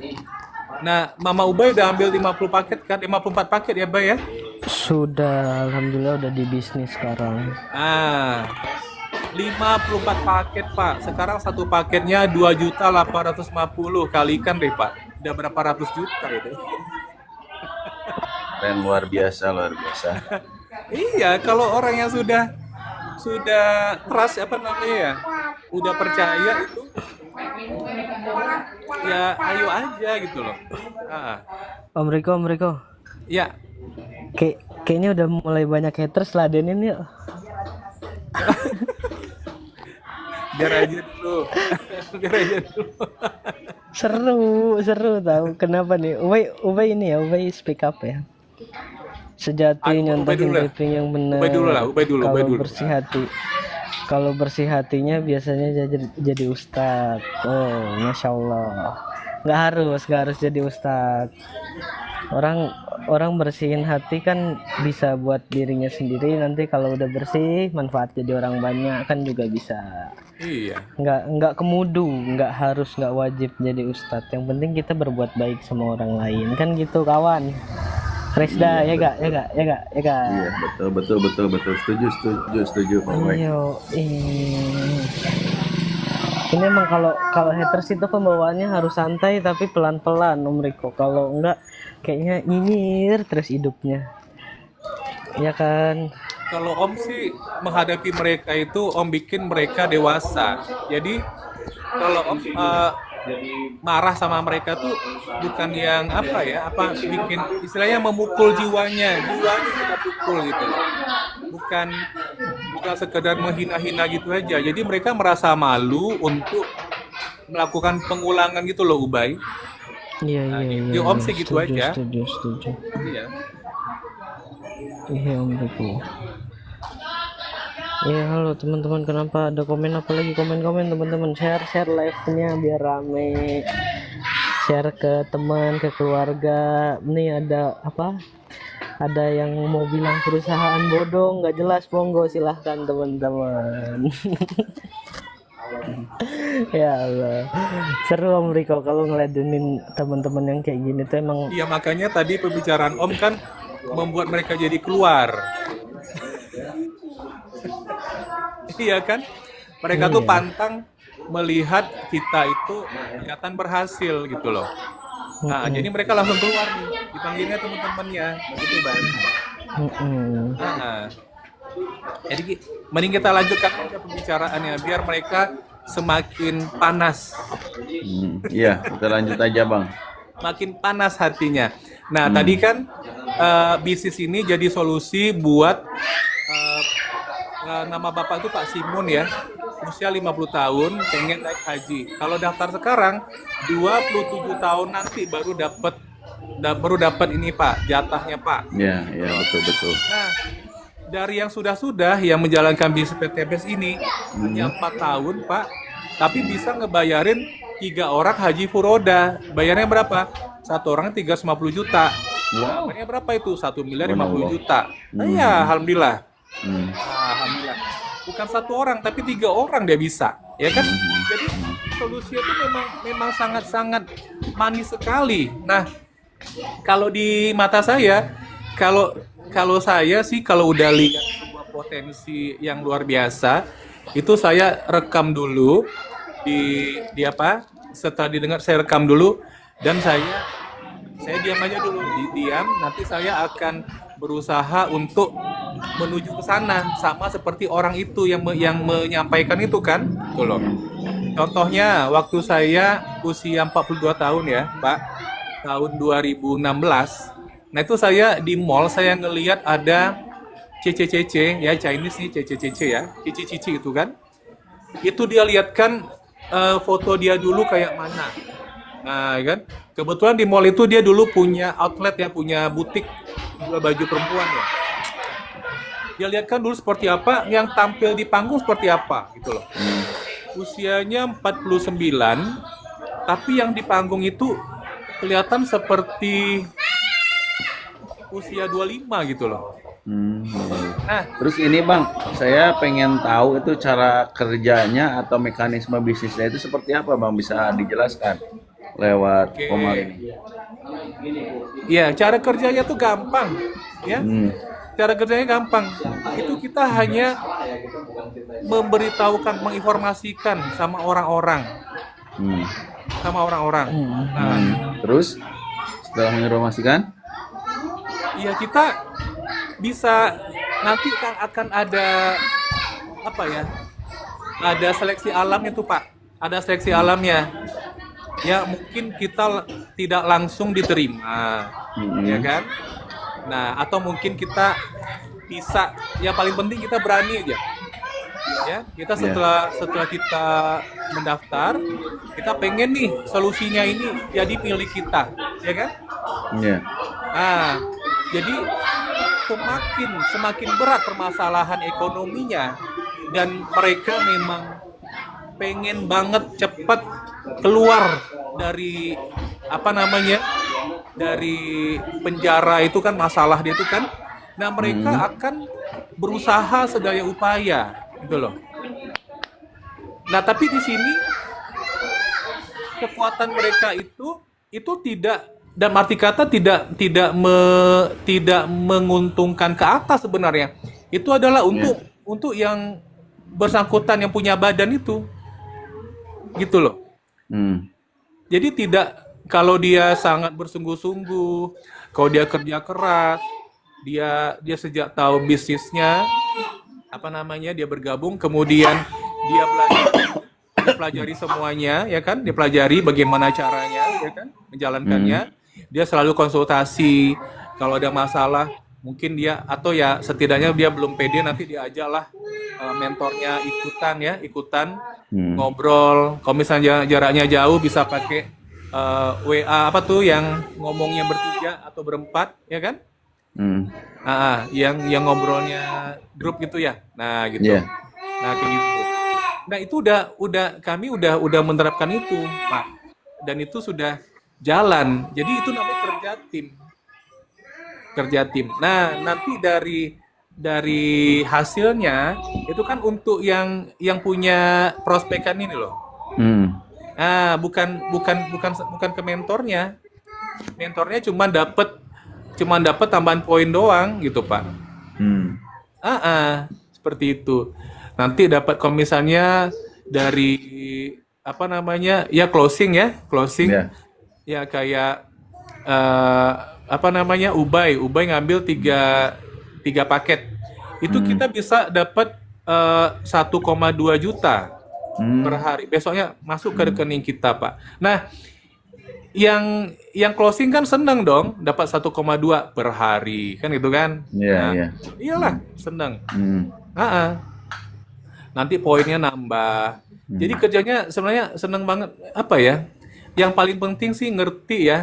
Nah, Mama Ubay udah ambil 50 paket kan? 54 paket ya Bay ya? Sudah, alhamdulillah udah di bisnis sekarang. 54 paket Pak. Sekarang satu paketnya 2.850, kalikan deh Pak. Udah berapa ratus juta itu? keren, luar biasa, luar biasa. Iya, kalau orang yang sudah trust apa namanya ya, udah percaya itu, ya ayo aja gitu loh. Ah, Om Riko, ya, kayaknya udah mulai banyak haters, ladenin yuk. biar aja dulu, biar aja dulu. Seru tahu. Kenapa nih? Ubay ini ya, Ubay speak up ya. Sejati Ubay nyontohin dulu lah. briefing yang benar. Ubay dulu lah, Ubay dulu. Kalau bersih hatinya biasanya jadi ustadz. Oh, masya Allah. Nggak harus jadi ustadz. Orang bersihin hati kan bisa buat dirinya sendiri. Nanti kalau udah bersih, manfaat jadi orang banyak kan juga bisa. Iya. Nggak kemudu, nggak wajib jadi ustadz. Yang penting kita berbuat baik sama orang lain kan gitu kawan. Fresh dah, ya gak? Iya, betul. Setuju, Pak Wai. Iyo, ini emang kalau haters itu pembawaannya harus santai tapi pelan-pelan Om Riko. Kalau enggak kayaknya nyinyir terus hidupnya. Ya kan? Kalau Om sih menghadapi mereka itu Om bikin mereka dewasa. Jadi kalau Om marah sama mereka tuh bukan yang bikin istilahnya memukul jiwanya kita pukul gitu loh. Bukan sekedar menghina-hina gitu aja. Jadi mereka merasa malu untuk melakukan pengulangan gitu loh, Ubay. Iya. Di Om sih gitu aja. Setuju. Iya. Iya Om Riko. Ya halo teman-teman, kenapa ada komen apa lagi? Komen teman-teman, share live-nya biar rame, share ke teman, ke keluarga. Nih ada apa? Ada yang mau bilang perusahaan bodoh nggak jelas, monggo silahkan teman-teman. Ya Allah, seru Om Riko kalau ngeladenin teman-teman yang kayak gini tuh emang. Iya, makanya tadi pembicaraan Om kan membuat mereka jadi keluar. Iya kan? Mereka tuh pantang melihat kita itu kelihatan berhasil gitu loh. Nah, jadi mereka langsung keluar nih, dipanggilnya teman-temannya, begitu Bang. Nah, jadi mending kita lanjutkan aja pembicaraannya biar mereka semakin panas. Iya, kita lanjut aja Bang. Makin panas hatinya. Nah, tadi kan bisnis ini jadi solusi buat nama Bapak itu Pak Simon ya, usia 50 tahun, pengen naik haji. Kalau daftar sekarang 27 tahun nanti baru dapat ini Pak, jatahnya Pak. Iya, betul. Nah, dari yang sudah yang menjalankan bisnis PTBS ini hanya 4 tahun Pak, tapi bisa ngebayarin 3 orang haji furoda. Bayarnya berapa? Satu orang 350 juta. Wow. Bayarnya berapa itu? 1.050 juta. Nah, ya, alhamdulillah. Alhamdulillah. Bukan 1 orang tapi 3 orang dia bisa, ya kan? Jadi solusinya itu memang sangat-sangat manis sekali. Nah, kalau di mata saya, kalau saya sih kalau udah lihat sebuah potensi yang luar biasa, itu saya rekam dulu di apa? Setelah didengar saya rekam dulu dan saya diam aja dulu, diam. Nanti saya akan berusaha untuk menuju ke sana sama seperti orang itu yang menyampaikan itu kan, tuh loh. Contohnya waktu saya usia 42 tahun ya, Pak, tahun 2016. Nah, itu saya di mall saya ngelihat ada CCCC ya, Chinese nih CCCC ya, cici-cici itu kan. Itu dia lihatkan foto dia dulu kayak mana. Nah, kan kebetulan di mall itu dia dulu punya outlet ya, punya butik jual baju perempuan ya. Dia lihat kan dulu seperti apa, yang tampil di panggung seperti apa gitu loh. Usianya 49, tapi yang di panggung itu kelihatan seperti usia 25 gitu loh. Nah, terus ini Bang, saya pengen tahu itu cara kerjanya atau mekanisme bisnisnya itu seperti apa Bang, bisa dijelaskan lewat Komal ini? Ya, cara kerjanya tuh gampang ya. Cara kerjanya gampang. Itu kita hanya memberitahukan, menginformasikan sama orang-orang. Nah, Terus setelah menginformasikan? ya kita bisa nanti kan akan ada apa ya? Ada seleksi alamnya tuh Pak. Ada seleksi alamnya. Ya mungkin kita tidak langsung diterima, ya kan? Nah, atau mungkin kita bisa, yang paling penting kita berani aja. Ya, kita setelah kita mendaftar, kita pengen nih solusinya ini jadi milik kita, ya kan? Iya. Nah, jadi semakin berat permasalahan ekonominya dan mereka memang pengen banget cepat keluar dari dari penjara itu kan masalah dia itu kan. Nah, mereka akan berusaha sedaya upaya gitu loh. Nah, tapi di sini kekuatan mereka itu tidak, dan arti kata tidak menguntungkan ke atas sebenarnya. Itu adalah untuk yang bersangkutan yang punya badan itu. Gitu loh. Jadi tidak, kalau dia sangat bersungguh-sungguh, kalau dia kerja keras, dia sejak tahu bisnisnya, dia bergabung, kemudian dia pelajari semuanya, ya kan? Dia pelajari bagaimana caranya, ya kan? Menjalankannya. Dia selalu konsultasi. Kalau ada masalah, mungkin dia, atau ya setidaknya dia belum pede, nanti diajaklah mentornya ikutan ngobrol. Kalau misalnya jaraknya jauh, bisa pakai WA yang ngomongnya bertiga atau berempat, ya kan? Yang ngobrolnya grup gitu ya. Nah, gitu. Iya. Nah, kayak gitu. Nah, itu kami udah menerapkan itu, Pak. Dan itu sudah jalan. Jadi itu namanya kerja tim. Nah, nanti dari hasilnya itu kan untuk yang punya prospekan ini loh. Bukan ke mentornya. Mentornya cuma dapat tambahan poin doang gitu, Pak. Seperti itu. Nanti dapat kalau misalnya dari closing. Ya kayak Ubay ngambil tiga paket. Itu kita bisa dapat 1,2 juta per hari. Besoknya masuk ke rekening kita, Pak. Nah, yang closing kan seneng dong, dapat 1,2 per hari, kan gitu kan? Iya. Iyalah, seneng. Nanti poinnya nambah. Jadi kerjanya sebenarnya seneng banget. Apa ya? Yang paling penting sih ngerti.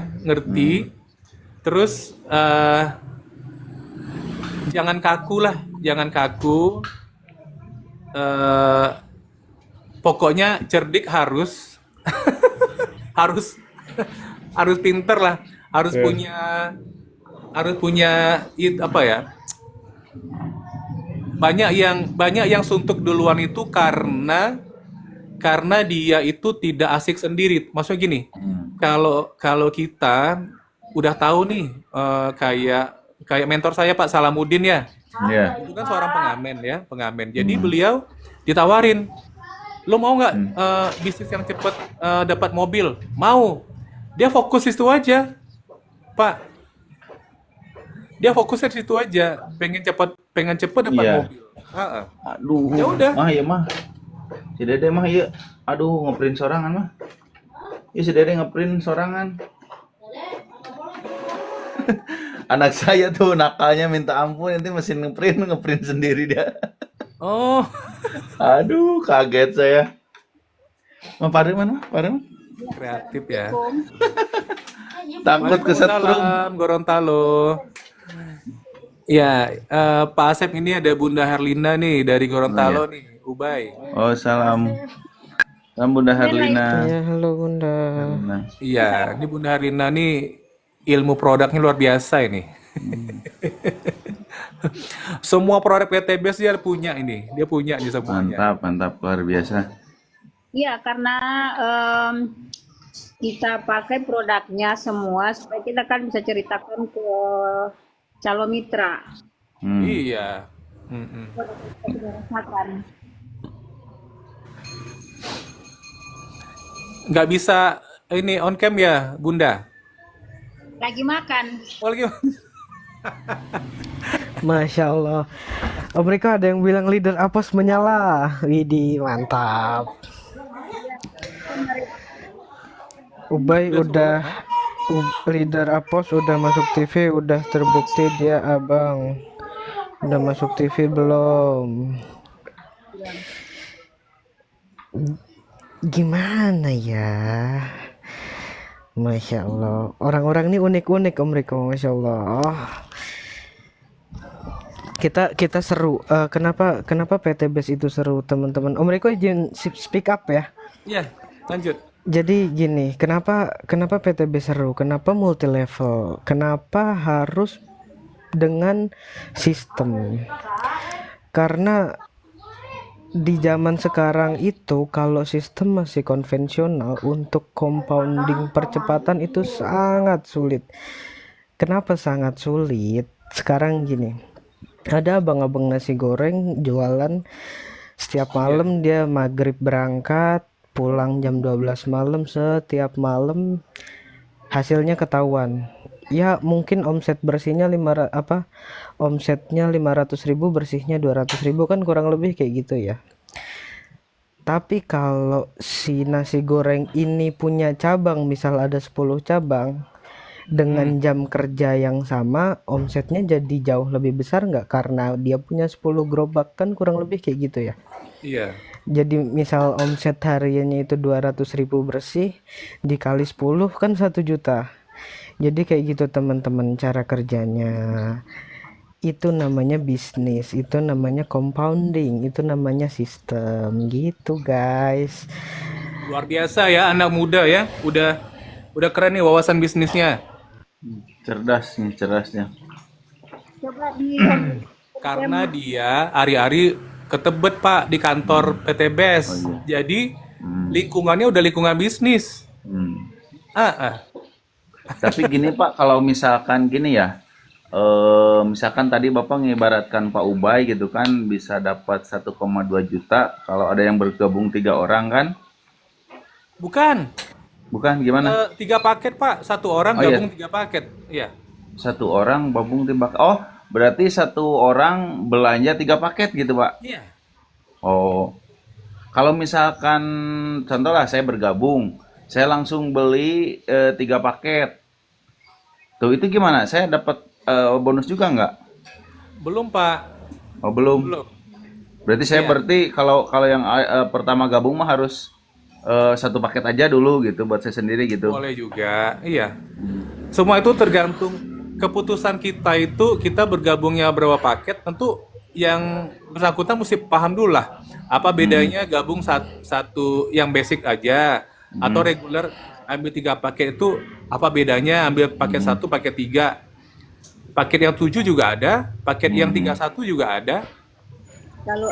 Terus jangan kaku. Pokoknya cerdik harus harus pinter lah, harus punya banyak yang suntuk duluan itu karena dia itu tidak asik sendiri. Maksudnya gini, kalau kita udah tahu nih, kayak mentor saya Pak Salamuddin ya, itu kan seorang pengamen. Jadi beliau ditawarin, lo mau nggak bisnis yang cepat dapat mobil? Mau. Dia fokus itu aja, Pak. Dia fokusnya di situ aja, pengen cepat dapat mobil. Aduh. Ya udah. Ya mah. Si Dede mah iya. Aduh, ngeprint sorangan mah. Ya si Dede ngeprint sorangan. Anak saya tuh nakalnya minta ampun, nanti mesin ngeprint sendiri dia. Oh. Aduh, kaget saya. Mah Pak Firman? Kreatif ya. Takut kesetrum. Gorontalo. Ya, Pak Asep, ini ada Bunda Herlina nih dari Gorontalo nih, Ubay. Oh, salam. Salam Bunda Herlina. Ya, halo Bunda. Iya, ini Bunda Herlina nih ilmu produknya luar biasa ini. Semua produk PTBS dia punya nih semuanya. Mantap, luar biasa. Iya, karena kita pakai produknya semua supaya kita kan bisa ceritakan ke calon mitra. Iya. Nggak bisa ini on cam ya, Bunda? Lagi makan. Oh, lagi. Masya Allah. Om Riko ada yang bilang leader Apos menyala. Widih, mantap. Ubay udah leader Apos udah masuk TV, udah terbukti dia abang. Udah masuk TV belum? Gimana ya? Masya Allah. Orang-orang ini unik-unik Om Riko, Masya Allah. Kita seru. Kenapa PT Base itu seru, teman-teman? Om Riko izin speak up ya. Iya, lanjut. Jadi gini, kenapa PTB seru? Kenapa multi level? Kenapa harus dengan sistem? Karena di zaman sekarang itu kalau sistem masih konvensional, untuk compounding percepatan itu sangat sulit. Kenapa sangat sulit? Sekarang gini, ada abang-abang nasi goreng jualan setiap malam, dia maghrib berangkat, pulang jam 12 malam, setiap malam hasilnya ketahuan. Ya mungkin omset bersihnya omsetnya 500.000, bersihnya 200.000, kan kurang lebih kayak gitu ya. Tapi kalau si nasi goreng ini punya cabang, misal ada 10 cabang, dengan jam kerja yang sama, omsetnya jadi jauh lebih besar nggak? Karena dia punya 10 gerobak, kan kurang lebih kayak gitu ya. Iya. Jadi misal omset hariannya itu 200.000 bersih, dikali 10 kan 1 juta. Jadi kayak gitu teman-teman cara kerjanya. Itu namanya bisnis, itu namanya compounding, itu namanya sistem gitu guys. Luar biasa ya anak muda ya. Udah keren nih wawasan bisnisnya. Cerdasnya. Coba di Karena dia hari-hari ketebet Pak di kantor PT BES. Jadi lingkungannya udah lingkungan bisnis. Tapi gini Pak, kalau misalkan gini ya, misalkan tadi Bapak mengibaratkan Pak Ubay gitu kan bisa dapat 1,2 juta kalau ada yang bergabung 3 orang kan? Bukan gimana? 3 paket Pak, 1 orang Oh, iya. gabung 3 paket. Iya. 1 orang gabung 3 paket. Oh, berarti 1 orang belanja 3 paket gitu Pak? Iya. Oh, kalau misalkan contoh lah saya bergabung, saya langsung beli 3 paket. Tuh itu gimana? Saya dapat bonus juga nggak? Belum Pak. Oh belum. Belum. Berarti saya Iya. berarti kalau yang pertama gabung mah harus 1 paket aja dulu gitu buat saya sendiri gitu. Boleh juga. Iya. Semua itu tergantung keputusan kita itu, kita bergabungnya berapa paket, tentu yang bersangkutan mesti paham dulu lah. Apa bedanya gabung satu yang basic aja atau reguler ambil 3 paket, itu apa bedanya ambil paket 1, paket 3. Paket yang 7 juga ada, paket yang 31 juga ada. kalau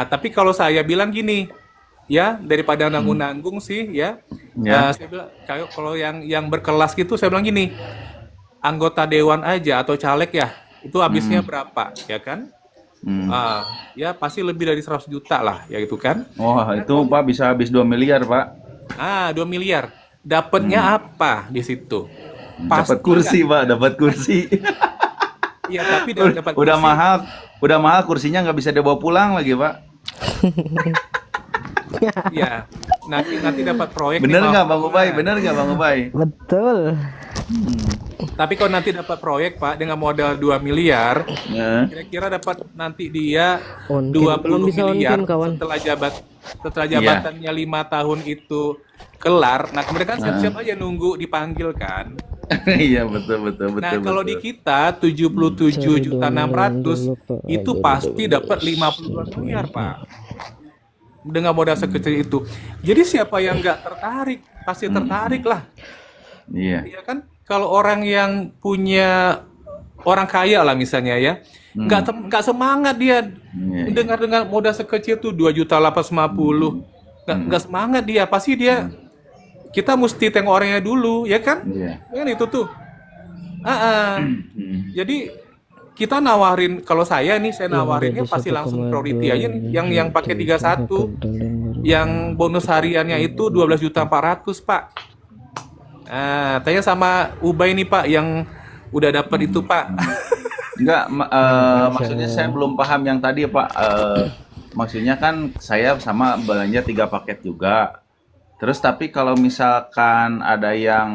Tapi kalau saya bilang gini, ya daripada nanggung-nanggung sih ya, Ya. saya bilang kalau yang berkelas gitu, saya bilang gini, anggota dewan aja atau caleg ya, itu habisnya berapa, ya kan? Ya pasti lebih dari 100 juta lah, ya gitu kan? Wah itu Pak bisa habis 2 miliar Pak. 2 miliar. Dapatnya apa di situ? Dapat kursi Pak, dapat kursi. Iya, tapi dapat Udah kursi. mahal kursinya nggak bisa dibawa pulang lagi Pak. Iya. Nanti dapat proyek. Bener nih, nggak Pak. Bang Ubay? Bener nggak Bang Ubay? Betul. Tapi kalau nanti dapat proyek Pak dengan modal 2 miliar, Ya. kira-kira dapat nanti dia On cam. 20 Belum bisa on miliar cam, kawan. setelah jabatannya 5 tahun itu kelar. Nah, kemudian kan siap-siap aja nunggu dipanggil kan. Iya betul. Nah, kalau di kita 77.600.000 itu pasti dapat 52 miliar, Pak. Dengan modal sekecil itu. Jadi siapa yang nggak tertarik? Pasti tertarik lah. Iya. Iya kan? Kalau orang yang punya orang kaya lah misalnya ya, nggak semangat dia Iya. dengar modal sekecil tuh 2.850.000, nggak semangat dia, pasti dia kita mesti tengok orangnya dulu, ya kan? Iya. Kan itu tuh. Jadi kita nawarin, kalau saya nih, saya nawarinnya pasti langsung priority aja nih, yang pakai 31, yang bonus hariannya itu 12.400.000 Pak. Tanya sama Ubay nih Pak yang udah dapat itu Pak. Enggak, maksudnya saya belum paham yang tadi Pak. Maksudnya kan saya sama belanja 3 paket juga. Terus tapi kalau misalkan ada yang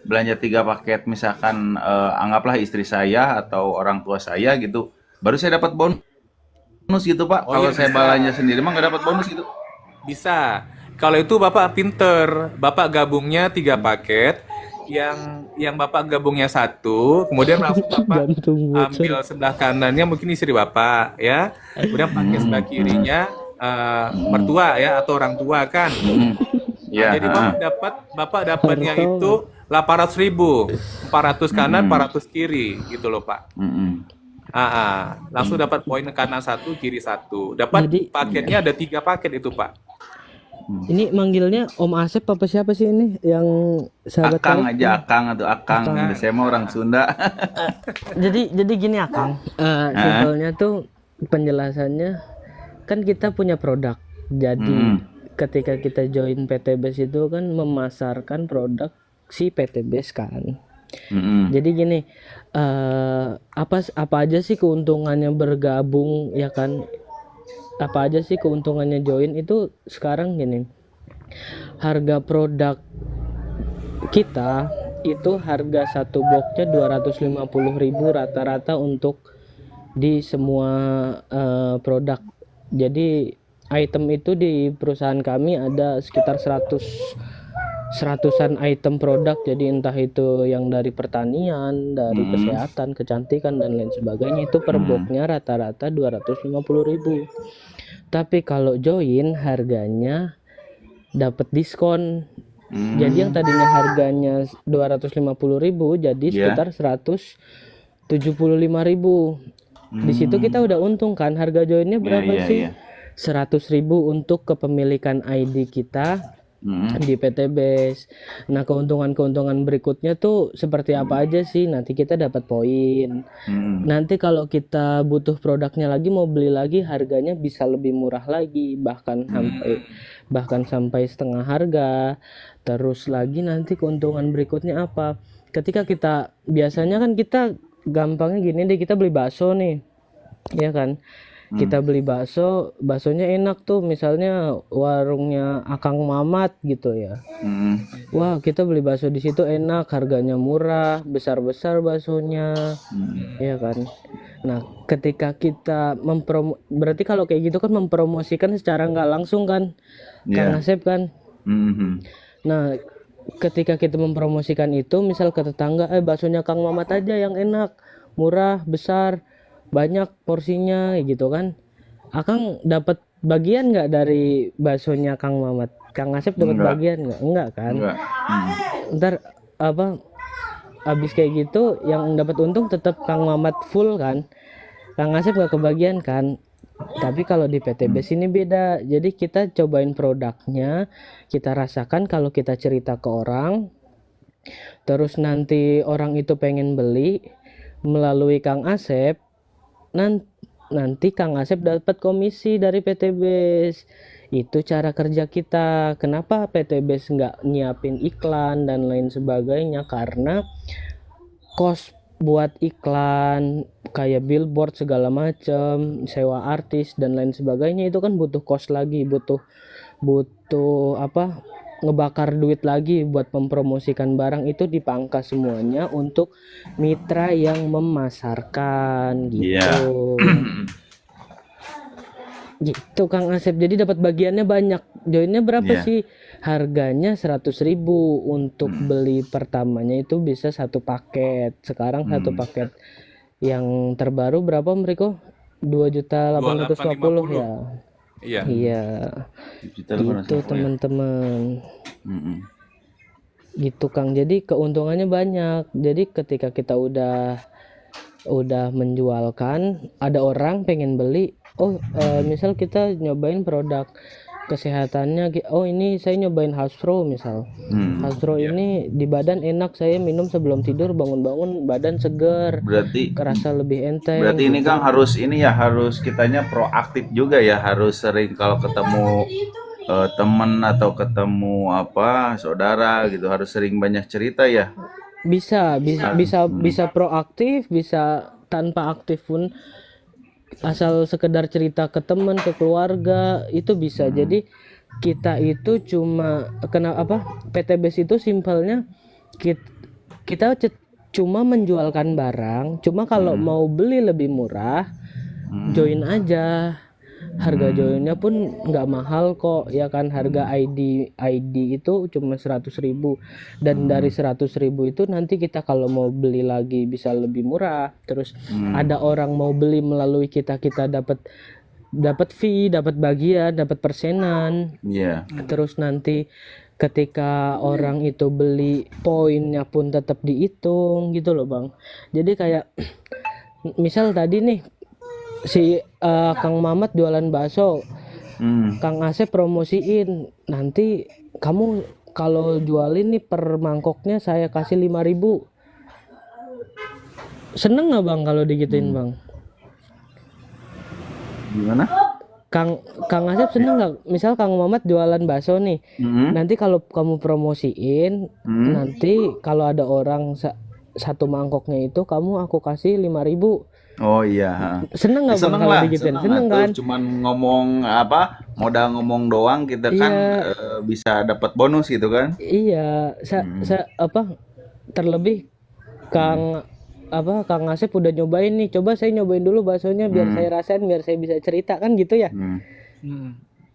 belanja 3 paket, misalkan anggaplah istri saya atau orang tua saya gitu, baru saya dapat bonus gitu Pak. Oh Kalau iya, saya bisa. belanja sendiri mah nggak dapat bonus gitu. Bisa. Kalau itu Bapak pinter, Bapak gabungnya 3 paket, yang Bapak gabungnya 1, kemudian langsung Bapak Gantung bocor. ambil sebelah kanannya mungkin istri Bapak ya, kemudian pakai sebelah kirinya mertua ya atau orang tua kan. Ya. Jadi Bapak dapatnya Harta. itu 800.000, 400 kanan, 400 kiri gitu loh Pak. Langsung dapat poin kanan 1, kiri 1. Dapat Jadi- paketnya ada 3 paket itu Pak. Ini manggilnya Om Asep apa siapa sih ini yang sahabat Akang saya? aja, Akang atau Akang. Saya mah orang Sunda. Jadi gini Akang, simpelnya tuh penjelasannya kan kita punya produk. Jadi ketika kita join PTBS itu kan memasarkan produk si PTBS kan. Jadi gini, apa aja sih keuntungannya bergabung ya kan? Apa aja sih keuntungannya join itu sekarang gini. Harga produk kita itu harga satu boxnya 250.000 rata-rata untuk di semua produk. Jadi item itu di perusahaan kami ada sekitar 100-an item produk, jadi entah itu yang dari pertanian, dari kesehatan, kecantikan dan lain sebagainya, itu per boxnya rata-rata 250.000. Tapi kalau join harganya dapat diskon. Jadi yang tadinya harganya 250.000 jadi sekitar 175.000. Di situ kita udah untung kan. Harga joinnya berapa sih? 100.000 untuk kepemilikan ID kita di PTBS. Nah, keuntungan-keuntungan berikutnya tuh seperti apa aja sih? Nanti kita dapat poin. Nanti kalau kita butuh produknya lagi, mau beli lagi, harganya bisa lebih murah lagi, bahkan sampai setengah harga. Terus lagi nanti keuntungan berikutnya apa? Ketika kita biasanya kan kita gampangnya gini deh, kita beli bakso nih. Ya kan? Kita beli baksonya enak tuh, misalnya warungnya Akang Mamat gitu ya. Wah, kita beli bakso di situ enak, harganya murah, besar-besar baksonya, ya kan. Nah, ketika kita berarti kalau kayak gitu kan mempromosikan secara nggak langsung kan, Kang Asep kan. Nah, ketika kita mempromosikan itu, misal ke tetangga, baksonya Kang Mamat aja yang enak, murah, besar, banyak porsinya gitu kan. Akang dapat bagian nggak dari baksonya Kang Mamat? Kang Asep dapat bagian nggak? Enggak kan? Ntar abis kayak gitu yang dapat untung tetap Kang Mamat full kan, Kang Asep nggak kebagian kan. Tapi kalau di PTBS ini beda. Jadi kita cobain produknya, kita rasakan, kalau kita cerita ke orang, terus nanti orang itu pengen beli melalui Kang Asep, nanti Kang Asep dapat komisi dari PTBS. Itu cara kerja kita. Kenapa PTBS nggak nyiapin iklan dan lain sebagainya? Karena kos buat iklan kayak billboard segala macam, sewa artis dan lain sebagainya, itu kan butuh kos lagi, butuh ngebakar duit lagi buat mempromosikan barang. Itu dipangkas semuanya untuk mitra yang memasarkan gitu. Gitu Kang Asep. Jadi dapat bagiannya banyak. Joinnya berapa sih? Harganya 100.000 untuk beli pertamanya itu bisa 1 paket. Sekarang 1 paket yang terbaru berapa mereka? 2.850.000 ya. Iya. Gitu teman-teman. Gitu Kang. Jadi keuntungannya banyak. Jadi ketika kita udah menjualkan, ada orang pengen beli, misal kita nyobain produk kesehatannya, ini saya nyobain Hasbro misal. Hasbro ini di badan enak, saya minum sebelum tidur, bangun-bangun badan segar, Berarti kerasa lebih enteng. berarti ini Kang harus kitanya proaktif juga ya, harus sering kalau ketemu temen atau ketemu apa saudara gitu harus sering banyak cerita ya. Bisa proaktif, bisa tanpa aktif pun, asal sekedar cerita ke teman, ke keluarga itu bisa. Jadi kita itu cuma PTBS itu simpelnya kita cuma menjualkan barang, cuma kalau mau beli lebih murah join aja. Harga joinnya pun nggak mahal kok ya kan. Harga ID itu cuma 100.000, dan dari 100.000 itu nanti kita kalau mau beli lagi bisa lebih murah. Terus ada orang mau beli melalui kita dapat fee, dapat bagian, dapat persenan. Iya. Terus nanti ketika orang itu beli, poinnya pun tetap dihitung gitu loh Bang. Jadi kayak misal tadi nih si Kang Mamat jualan bakso, Kang Asep promosiin, nanti kamu kalau jualin nih per mangkoknya saya kasih 5.000. Seneng nggak Bang kalau digituin Bang? Gimana? Kang Asep seneng nggak? Misal Kang Mamat jualan bakso nih, nanti kalau kamu promosiin, nanti kalau ada orang satu mangkoknya itu aku kasih 5.000. Oh iya. Seneng nggak Bang kalau digituin? Seneng kan? Cuman ngomong modal ngomong doang kita kan bisa dapat bonus gitu kan? Iya, terlebih Kang Asep udah nyobain nih, coba saya nyobain dulu baksonya biar saya rasain, biar saya bisa cerita kan gitu ya.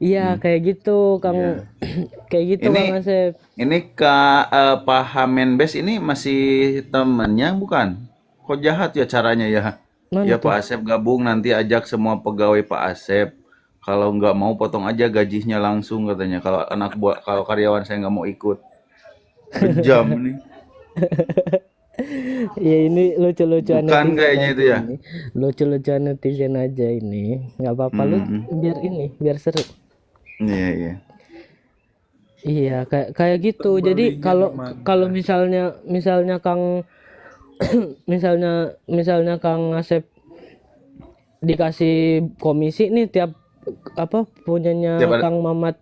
Iya, kayak gitu Kang. Kayak gitu Kang Asep. Ini Pak Hamenbes ini masih temannya bukan? Kok jahat ya caranya ya? Ya Pak Asep gabung, nanti ajak semua pegawai Pak Asep. Kalau nggak mau potong aja gajinya langsung katanya. Kalau karyawan saya nggak mau ikut. Kejam nih. Ya ini lucu-lucuan Bukan kayaknya itu ya. Lucu-lucuan netizen aja ini. Nggak apa-apa lu biar seru. Iya. Iya, kayak gitu. Jadi kalau misalnya Kang misalnya Kang Asep dikasih komisi nih tiap punyanya Kang Mamat,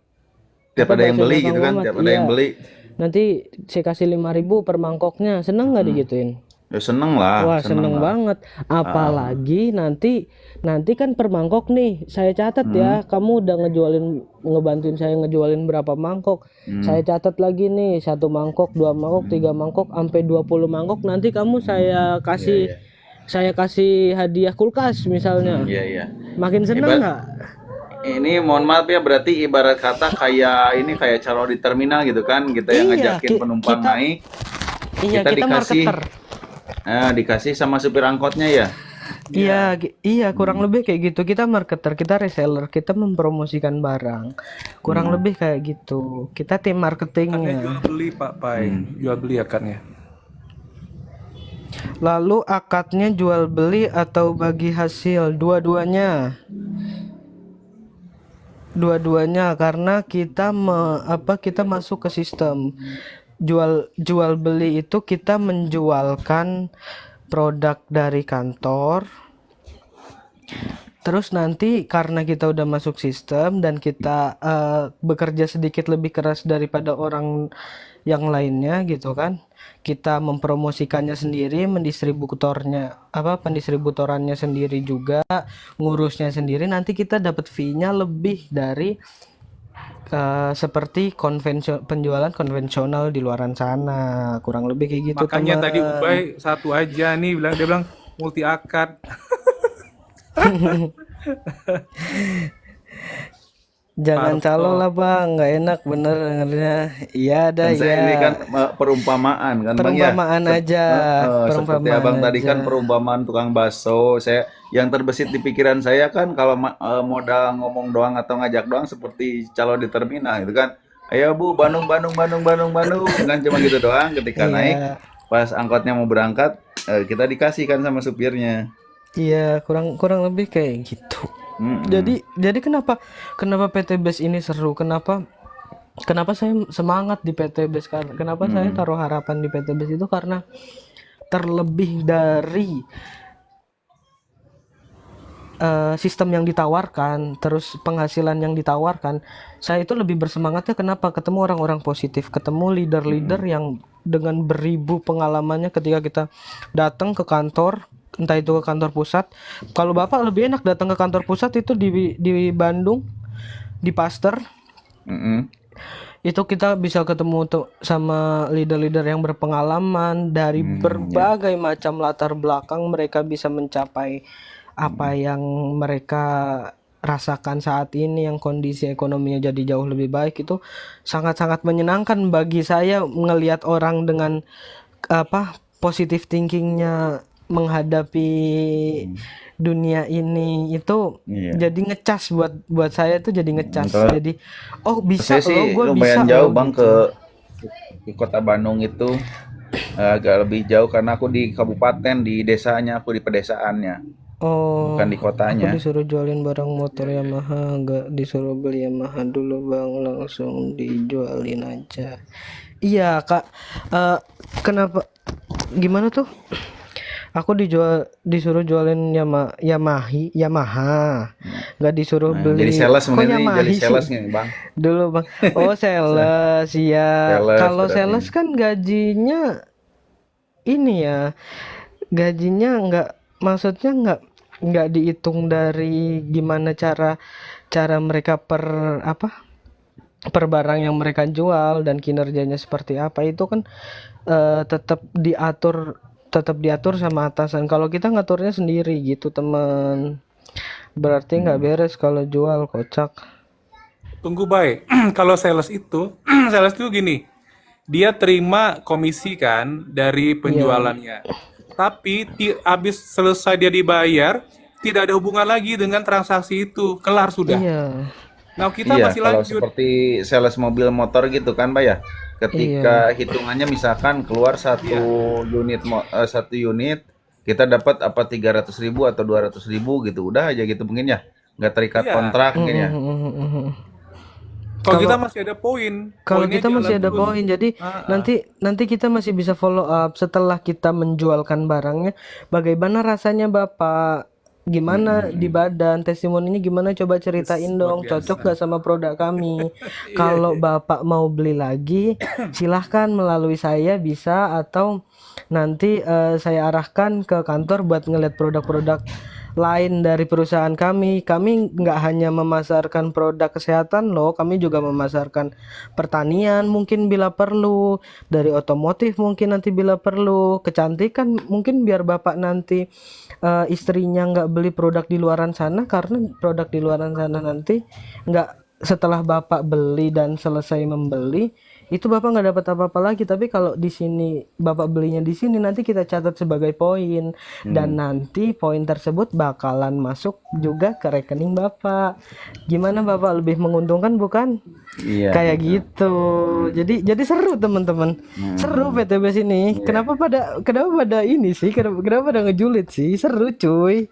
tiap ada yang beli gitu kan, Mamat, tiap ada yang beli. Nanti saya kasih 5.000 per mangkoknya, seneng nggak digituin? Ya seneng lah. Wah seneng banget. Apalagi nanti kan per mangkok nih saya catat ya, kamu udah ngebantuin saya ngejualin berapa mangkok. Saya catat lagi nih, 1 mangkok, 2 mangkok, 3 mangkok, sampai 20 mangkok. Nanti kamu saya kasih hadiah kulkas misalnya. Iya. Makin seneng nggak? Ini mohon maaf ya, berarti ibarat kata kayak calo di terminal gitu kan, kita yang ngajakin penumpang naik. Iya, kita dikasih marketer. Dikasih sama supir angkotnya ya. Iya, kurang lebih kayak gitu. Kita marketer, kita reseller, kita mempromosikan barang. Kurang lebih kayak gitu. Kita tim marketingnya. Jual beli Pak Pai, jual beli akadnya. Lalu akadnya jual beli atau bagi hasil? Dua-duanya. Dua-duanya, karena kita kita masuk ke sistem jual beli itu kita menjualkan produk dari kantor. Terus nanti karena kita udah masuk sistem dan kita bekerja sedikit lebih keras daripada orang yang lainnya gitu kan, kita mempromosikannya sendiri, pendistributorannya sendiri juga, ngurusnya sendiri, nanti kita dapat fee-nya lebih dari seperti penjualan konvensional di luaran sana. Kurang lebih kayak gitu. Makanya tadi Ubay satu aja nih dia bilang multi akad. Jangan calo lah Bang, nggak enak bener dengernya. Iya ada ya. Ini kan perumpamaan kan Bang ya. Perumpamaan aja. Seperti Abang tadi kan perumpamaan tukang bakso. Yang terbesit di pikiran saya kan kalau modal ngomong doang atau ngajak doang seperti calo di terminal gitu kan. Ayo Bu, Bandung kan cuma gitu doang. Ketika naik pas angkotnya mau berangkat kita dikasih kan sama supirnya. Iya, kurang lebih kayak gitu. Jadi kenapa PTBS ini seru? Kenapa saya semangat di PTBS? Kenapa saya taruh harapan di PTBS itu karena terlebih dari sistem yang ditawarkan, terus penghasilan yang ditawarkan, saya itu lebih bersemangatnya kenapa? Ketemu orang-orang positif, ketemu leader-leader yang dengan beribu pengalamannya ketika kita datang ke kantor, entah itu ke kantor pusat. Kalau Bapak lebih enak datang ke kantor pusat itu di Bandung, di Pasteur. Mm-mm. Itu kita bisa ketemu tuh sama leader-leader yang berpengalaman dari berbagai macam latar belakang, mereka bisa mencapai apa yang mereka rasakan saat ini, yang kondisi ekonominya jadi jauh lebih baik. Itu sangat-sangat menyenangkan bagi saya ngelihat orang dengan positive thinkingnya menghadapi dunia ini. Itu Iya. jadi ngecas buat saya tuh, jadi ngecas. Kalau Jadi bisa saya loh, sih gue bisa lumayan jauh loh bang gitu. ke kota Bandung itu, agak lebih jauh karena aku di kabupaten, di desanya, aku di pedesaannya, Oh, bukan di aku kotanya. disuruh jualin barang motor Yamaha, nggak disuruh beli Yamaha dulu bang, langsung dijualin aja. Iya kak, Eh, kenapa? Gimana tuh? Aku disuruh jualin Yamaha, nggak disuruh Nah, jadi beli. sales Kok mungkin nih, jadi Yamahi sales sih? nih bang. Dulu bang. Oh sales, ya. Sales Kalau berarti. sales kan gajinya ini ya, gajinya maksudnya nggak dihitung dari gimana cara cara mereka per barang yang mereka jual dan kinerjanya seperti apa. Itu kan tetap diatur sama atasan. Kalau kita ngaturnya sendiri gitu teman, berarti nggak beres kalau jual, kocak. Tunggu baik. Kalau sales itu, sales itu gini, dia terima komisi kan dari Iya, penjualannya. Tapi habis selesai dia dibayar, tidak ada hubungan lagi dengan transaksi itu, kelar sudah. iya, Nah, kita Iya, masih kalau lanjut. seperti sales mobil motor gitu kan, Pak ya. Ketika iya, hitungannya misalkan keluar satu Iya, satu unit, kita dapat apa 300.000 atau 200.000 gitu. Udah aja gitu mungkin ya. Nggak terikat iya. kontrak Mm, mungkin ya. mm, mm, mm, mm. Kalau kita Kalau masih ada poin, Kalau poinnya kita jalan masih ada terus. poin, jadi Ah, ah. nanti kita masih bisa follow up setelah kita menjualkan barangnya. Bagaimana rasanya Bapak? Gimana di badan? Testimoninya gimana? Coba ceritain Luar dong. Cocok biasa. gak sama produk kami? Iya, Kalau iya. Bapak mau beli lagi, silahkan melalui saya bisa, atau nanti saya arahkan ke kantor buat ngeliat produk-produk lain dari perusahaan kami. Kami nggak hanya memasarkan produk kesehatan loh, kami juga memasarkan pertanian mungkin bila perlu, dari otomotif mungkin nanti bila perlu, kecantikan mungkin biar Bapak nanti istrinya nggak beli produk di luaran sana, karena produk di luaran sana nanti nggak, setelah Bapak beli dan selesai membeli itu Bapak nggak dapat apa-apa lagi. Tapi kalau di sini Bapak belinya di sini, nanti kita catat sebagai poin, dan nanti poin tersebut bakalan masuk juga ke rekening Bapak. Gimana Bapak, lebih menguntungkan bukan? Iya, Kayak betul. gitu. Jadi seru teman-teman. Seru PTBS ini. Iya. Kenapa pada ini sih? Kenapa pada ngejulit sih? Seru cuy.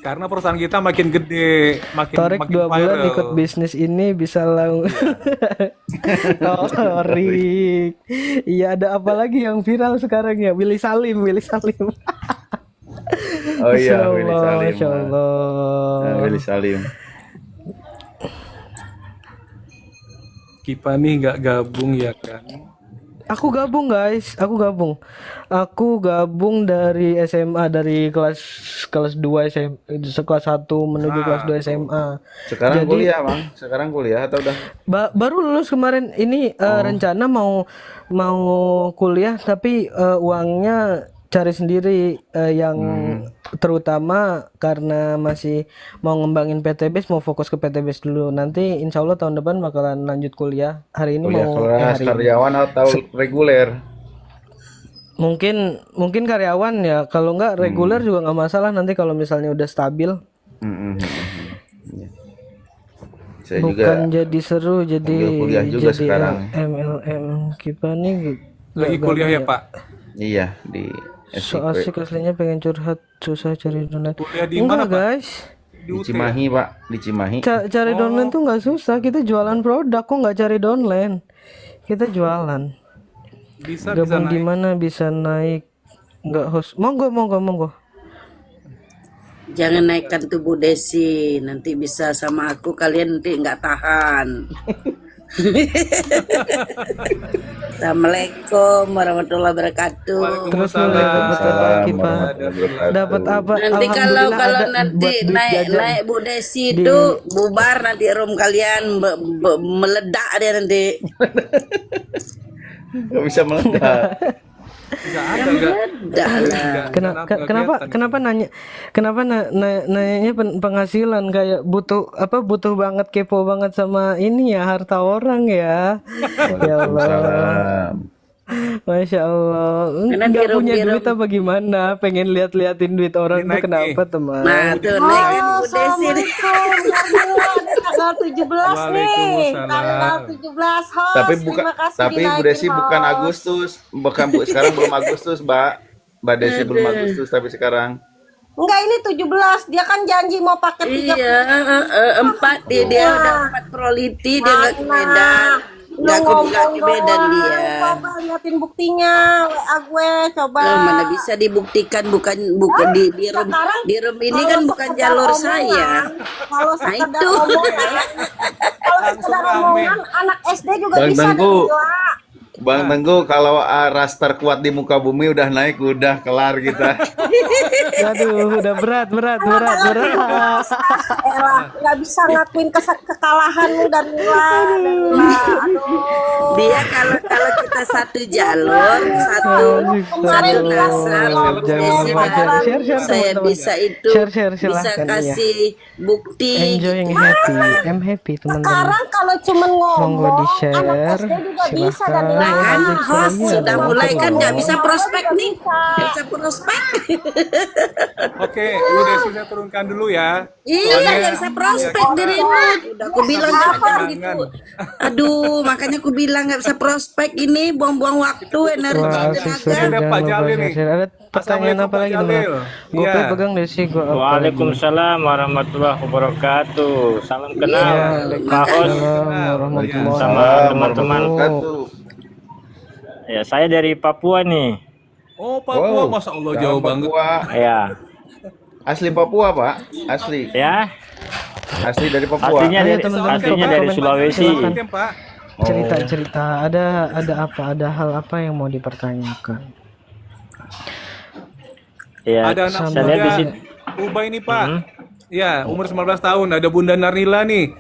Karena perusahaan kita makin gede, makin Torek makin 2 bulan ikut viral. bisnis ini bisa lang. Iya. Torik. Iya, ada apa lagi yang viral sekarang ya? Willy Salim, Willy Salim. Oh Masya iya, Willy Allah, Salim. Masya Willy Allah. Salim. Kipa nih nggak gabung ya kan? Aku gabung guys, aku gabung. Aku gabung dari SMA, dari kelas kelas 2 SMA, kelas 1 menuju kelas 2 Tuh. SMA. Sekarang Jadi kuliah, Bang. Sekarang kuliah atau udah? baru lulus kemarin ini, rencana mau mau kuliah, tapi uangnya cari sendiri, yang terutama karena masih mau ngembangin PTBS, mau fokus ke PTBS dulu. Nanti insya Allah tahun depan bakalan lanjut kuliah. Hari ini Kuliah mau kelas hari ini karyawan atau reguler? mungkin karyawan ya, kalau nggak reguler juga nggak masalah nanti kalau misalnya udah stabil. Hmm. Iya. Saya Bukan juga jadi seru, jadi sambil kuliah juga sekarang. MLM kita nih Lagi kuliah ya Pak? Iya, di so SIP. asik aslinya, pengen curhat, susah cari downline. Kuliah di Enggak mana Pak? guys, Di Di UT ya? Cimahi, Pak. Di Cimahi. cari downline tuh nggak susah, kita jualan produk kok, nggak cari downline, kita jualan. Bisa Gabung di naik. mana bisa naik, nggak host, monggo. Jangan naikkan tubuh Desi, nanti bisa sama aku kalian nanti nggak tahan. Assalamualaikum warahmatullahi wabarakatuh. Terus lu dapat apa lagi, Pak? warahmatullahi wabarakatuh. Dapat apa? Nanti kalau Alhamdulillah kalau ada nanti buat duit naik jajan. naik Bu Desi Di- itu bubar nanti room kalian meledak dia nanti. Nggak bisa meledak. Nggak ada, nggak. Meledak lah. Kenapa nanyanya penghasilan kayak butuh banget kepo banget sama ini ya harta orang ya. Ya Allah. Waalaikumsalam. Masya Allah. Karena Nggak di-room- punya di-room. duit apa gimana? Pengen lihat-liatin duit orang tuh Naik kenapa nih. teman? Nah tuh naikkan Bu Desi. Tanggal 17 nih. Tanggal 17 host. Tapi bukan, Terima kasih tapi Bu dinaikin, Desi bukan host. Agustus, bukan Bu. Sekarang belum Agustus, Mbak. Mbak Desi belum Agustus, tapi sekarang. Enggak, ini 17. Dia kan janji mau paket 3. Iya, 4 dia udah 4 proliti dia nggak ke Medan. Nggak ke Medan dia. Coba liatin buktinya. WA gue coba. Mana bisa dibuktikan bukan di room ini kan bukan jalur saya. Kalau Nah, sekedar itu. omongan, kalau sekedar omongan anak SD juga Bang bisa Tengku. gila. Bang Tengku, kalau raster kuat di muka bumi udah naik, udah kelar kita. Aduh, udah berat. Elah, nggak bisa ngakuin kekalahan lu dan Mila. Aduh. Dia kalau kita satu jalur, satu nasab, Jangan Desi lupa baru share, saya teman-teman. bisa itu Share, bisa silahkan, kasih bukti. Enjoying happy, I'm happy teman-teman. Sekarang kalau cuman ngomong, Monggo di-share, anak SD juga bisa dan silahkan. Nah kan Lanjut, host iya, sudah dong. mulai kan nggak bisa prospek nih, nggak bisa prospek. Oke, Bu Desi saya turunkan dulu ya. Iya nggak bisa prospek di remote. Udah aku bilang jangan gitu. Aduh makanya aku bilang nggak bisa prospek ini buang-buang waktu energi Wah, asik tenaga. sekali. Ada Jangan Pak lupa Jalil nih. share. Ada pertanyaan Assalamualaikum, apa lagi Pak teman? Jalil. Gue Iya. pegang Desi gue. Waalaikumsalam warahmatullahi wabarakatuh. Salam kenal Iya, Pak Os Waalaikumsalam warahmatullahi sama wabarakatuh. teman-teman. Wabarakatuh. Ya, saya dari Papua nih. Oh, Papua, Masya Allah jauh Jangan banget. Papua. Ya, Asli Papua, Pak. Asli. ya. Asli dari Papua. Aslinya Ayo, dari teman-teman, aslinya komen, dari komen. Sulawesi. Silakan. Oke, Pak. Cerita. Ada hal apa yang mau dipertanyakan? Ya, Ada anak saya lihat di muda sini. Ubay nih, Pak. Ya, umur 19 tahun. Ada Bunda Narnila nih.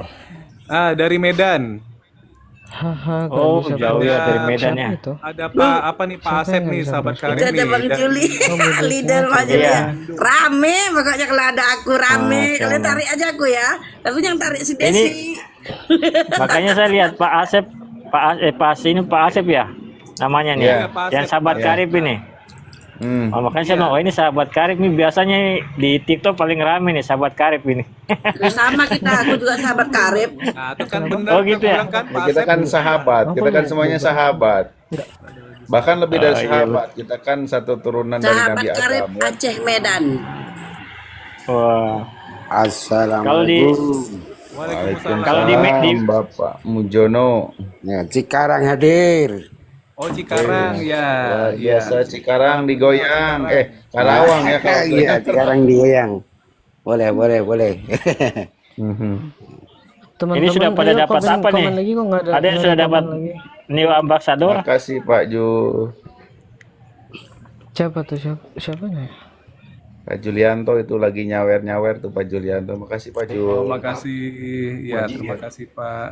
Dari Medan. Haha, gak Oh, bisa jauh ya baca. dari Medan Siapa ya. itu? Ada Pak apa nih Pak Siapa Asep yang nih, bisa sahabat bahasa? karib Itu ada nih. Bang Dan- Juli, leader Bang Juli Iya. ya. Rame, pokoknya kalau ada aku rame. Oke. Kalian tarik aja aku ya. Tapi yang tarik si Desi. Makanya saya lihat Pak Asep, Pak Asep ya namanya nih. Iya, Pak Yang Asep. sahabat Iya. karib ini. Hmm. Oh, makanya saya bilang, oh ini sahabat karib nih biasanya di TikTok paling rame nih sahabat karib ini. Sama kita, aku juga sahabat karib. Nah, itu kan benar. Oh, gitu ya? Bilang kan, Ya, Pak kita Asep. kan sahabat, kita kan semuanya sahabat. Bahkan lebih dari Oh, iya, sahabat. Kita kan satu turunan dari Sahabat Nabi karib Adam. Ya. Aceh Medan. Wah. Kalau di Waalaikumsalam. Kalau di Bapak Mujono. Ya, Cikarang hadir. Oh, Cikarang ya. Luar Iya. biasa Cikarang digoyang. Karawang ya kalau Iya, Cikarang digoyang. Boleh. Teman-teman, Ini sudah pada ayo dapat komen- apa nih? komen lagi kok nggak Ada yang nggak sudah komen dapat lagi. New Ambassador? Makasih Pak Ju. Siapa tuh siapa nih? Pak Julianto itu lagi nyawer-nyawer tuh Pak Julianto. Makasih Pak Ju. Terima kasih. Ya, terima kasih Pak.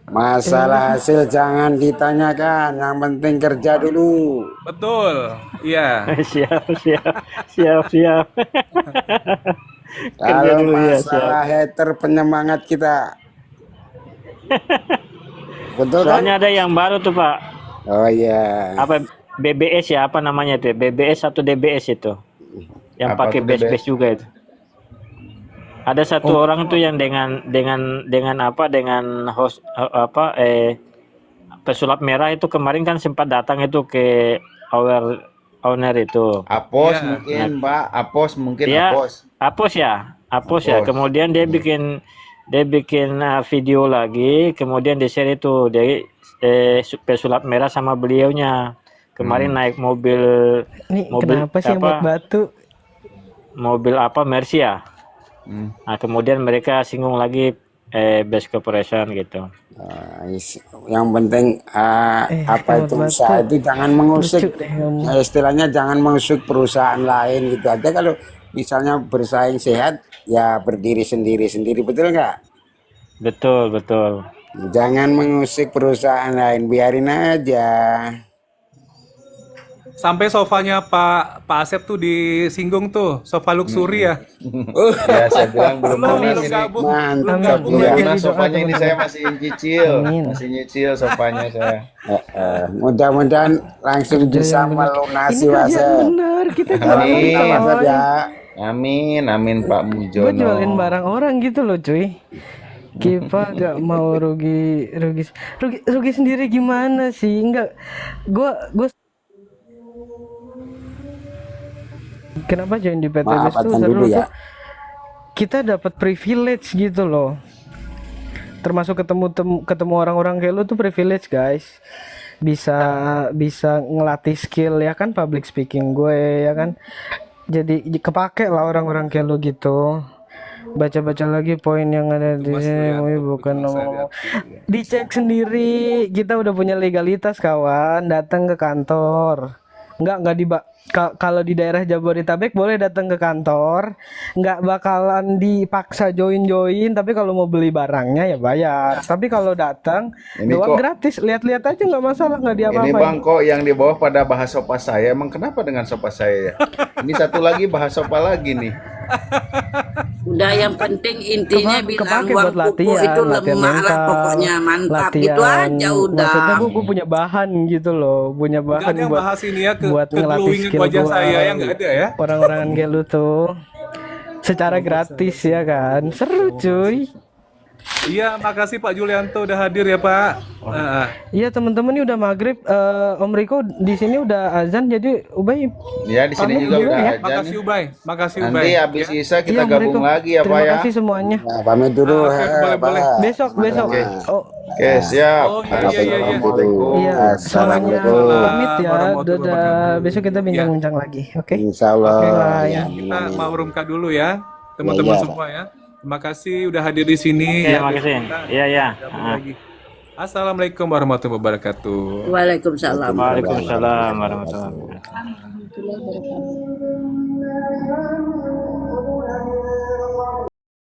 Masalah hasil jangan ditanyakan, yang penting kerja dulu. Betul. Iya. siap. Kerja Kalau dulu ya, masalah hater penyemangat kita. Betul kan? Soalnya ada yang baru tuh Pak. Oh iya. Apa BBS ya? Apa namanya itu? BBS atau DBS itu? Yang Apa pakai tuh base juga itu. Ada satu orang tuh yang dengan host pesulap merah itu kemarin kan sempat datang itu ke owner itu. Apos Ya. mungkin Pak. Apos mungkin Dia Apos. Apos ya. Apos. Kemudian dia bikin video lagi, kemudian di share itu dari pesulap merah sama beliaunya. Kemarin naik mobil Nih kenapa sih yang buat batu? mobil apa Mercy ya. Nah, kemudian mereka singgung lagi best corporation gitu. Yang penting apa itu usaha itu jangan mengusik, istilahnya jangan mengusik perusahaan lain gitu aja. Kalau misalnya bersaing sehat ya berdiri sendiri, betul nggak? Betul, betul. Jangan mengusik perusahaan lain, biarin aja. Sampai sofanya Pak Asep tuh disinggung tuh, sofa luxury ya. Ya saya bilang belum Belum ini. gabung, Mantap, gabung ya. lagi. Karena sofanya ini saya masih nyicil sofanya saya. Mudah-mudahan langsung bisa melunasi Ini kerjaan Wasep. bener, kita Amin, jualin Wasep coy. ya. Amin Pak Gue Mujono. jualin barang orang gitu loh cuy. Kipa gak mau rugi sendiri gimana sih? Enggak, gue kenapa join di PTBS tuh Maafkan seru dulu ya. tuh. Kita dapat privilege gitu loh. Termasuk ketemu orang-orang kayak lu tuh privilege guys. Bisa ngelatih skill ya kan, public speaking gue ya kan. Jadi kepake lah orang-orang kayak lu gitu. Baca-baca lagi poin yang ada di sini, bukan ngomong. Dicek sendiri, kita udah punya legalitas kawan, datang ke kantor. Nggak kalau di daerah Jabodetabek boleh datang ke kantor, nggak bakalan dipaksa join, tapi kalau mau beli barangnya ya bayar. Tapi kalau datang Ini doang kok- gratis, lihat-lihat aja nggak masalah, nggak Ini diapa-apain. Bang kok yang di bawah pada bahas sopa saya, emang kenapa dengan sopa saya ya? Ini satu lagi bahas sopa lagi nih. Udah yang penting intinya bilang Kepake uang buat pupuk latihan, itu latihan lemah lah mental, pokoknya mantap latihan. gitu aja udah. Maksudnya gue punya bahan gitu loh, punya Nggak bahan ada yang buat bahas ini ya, buat ngelatih ke-glowing skill wajah gua. saya ya, nggak ada ya. Orang-orang kayak lu tuh secara gratis ya kan, seru cuy. Iya, makasih Pak Julianto udah hadir ya Pak. Iya teman-teman, ini udah maghrib. Om Riko di sini udah azan, jadi Ubay Ya di sini pamit juga dulu udah ya. aja Makasih nih. Ubay, makasih Ubay. Nanti habis Ya. Isa kita Iya, Om gabung Riko. lagi ya Pak Terima ya. kasih semuanya. Nah, pamit dulu. Oke, boleh. Pak. Besok. Oke. Oh Oke siap. Oh, iya. Assalamualaikum. iya, semuanya Assalamualaikum. pamit ya. Warahmatullahi Dadah. wabarakatuh. Besok kita bincang-bincang lagi. Oke. Insya Allah. Oke, bye. Ya, Kita amin. mau rumka dulu ya, teman-teman Iya. semua ya. Terima kasih udah hadir di sini. Oke, Ya, makasih. kita Iya. gabung lagi. Assalamualaikum warahmatullahi wabarakatuh. Waalaikumsalam. Waalaikumsalam warahmatullahi wabarakatuh. Warahmatullahi wabarakatuh.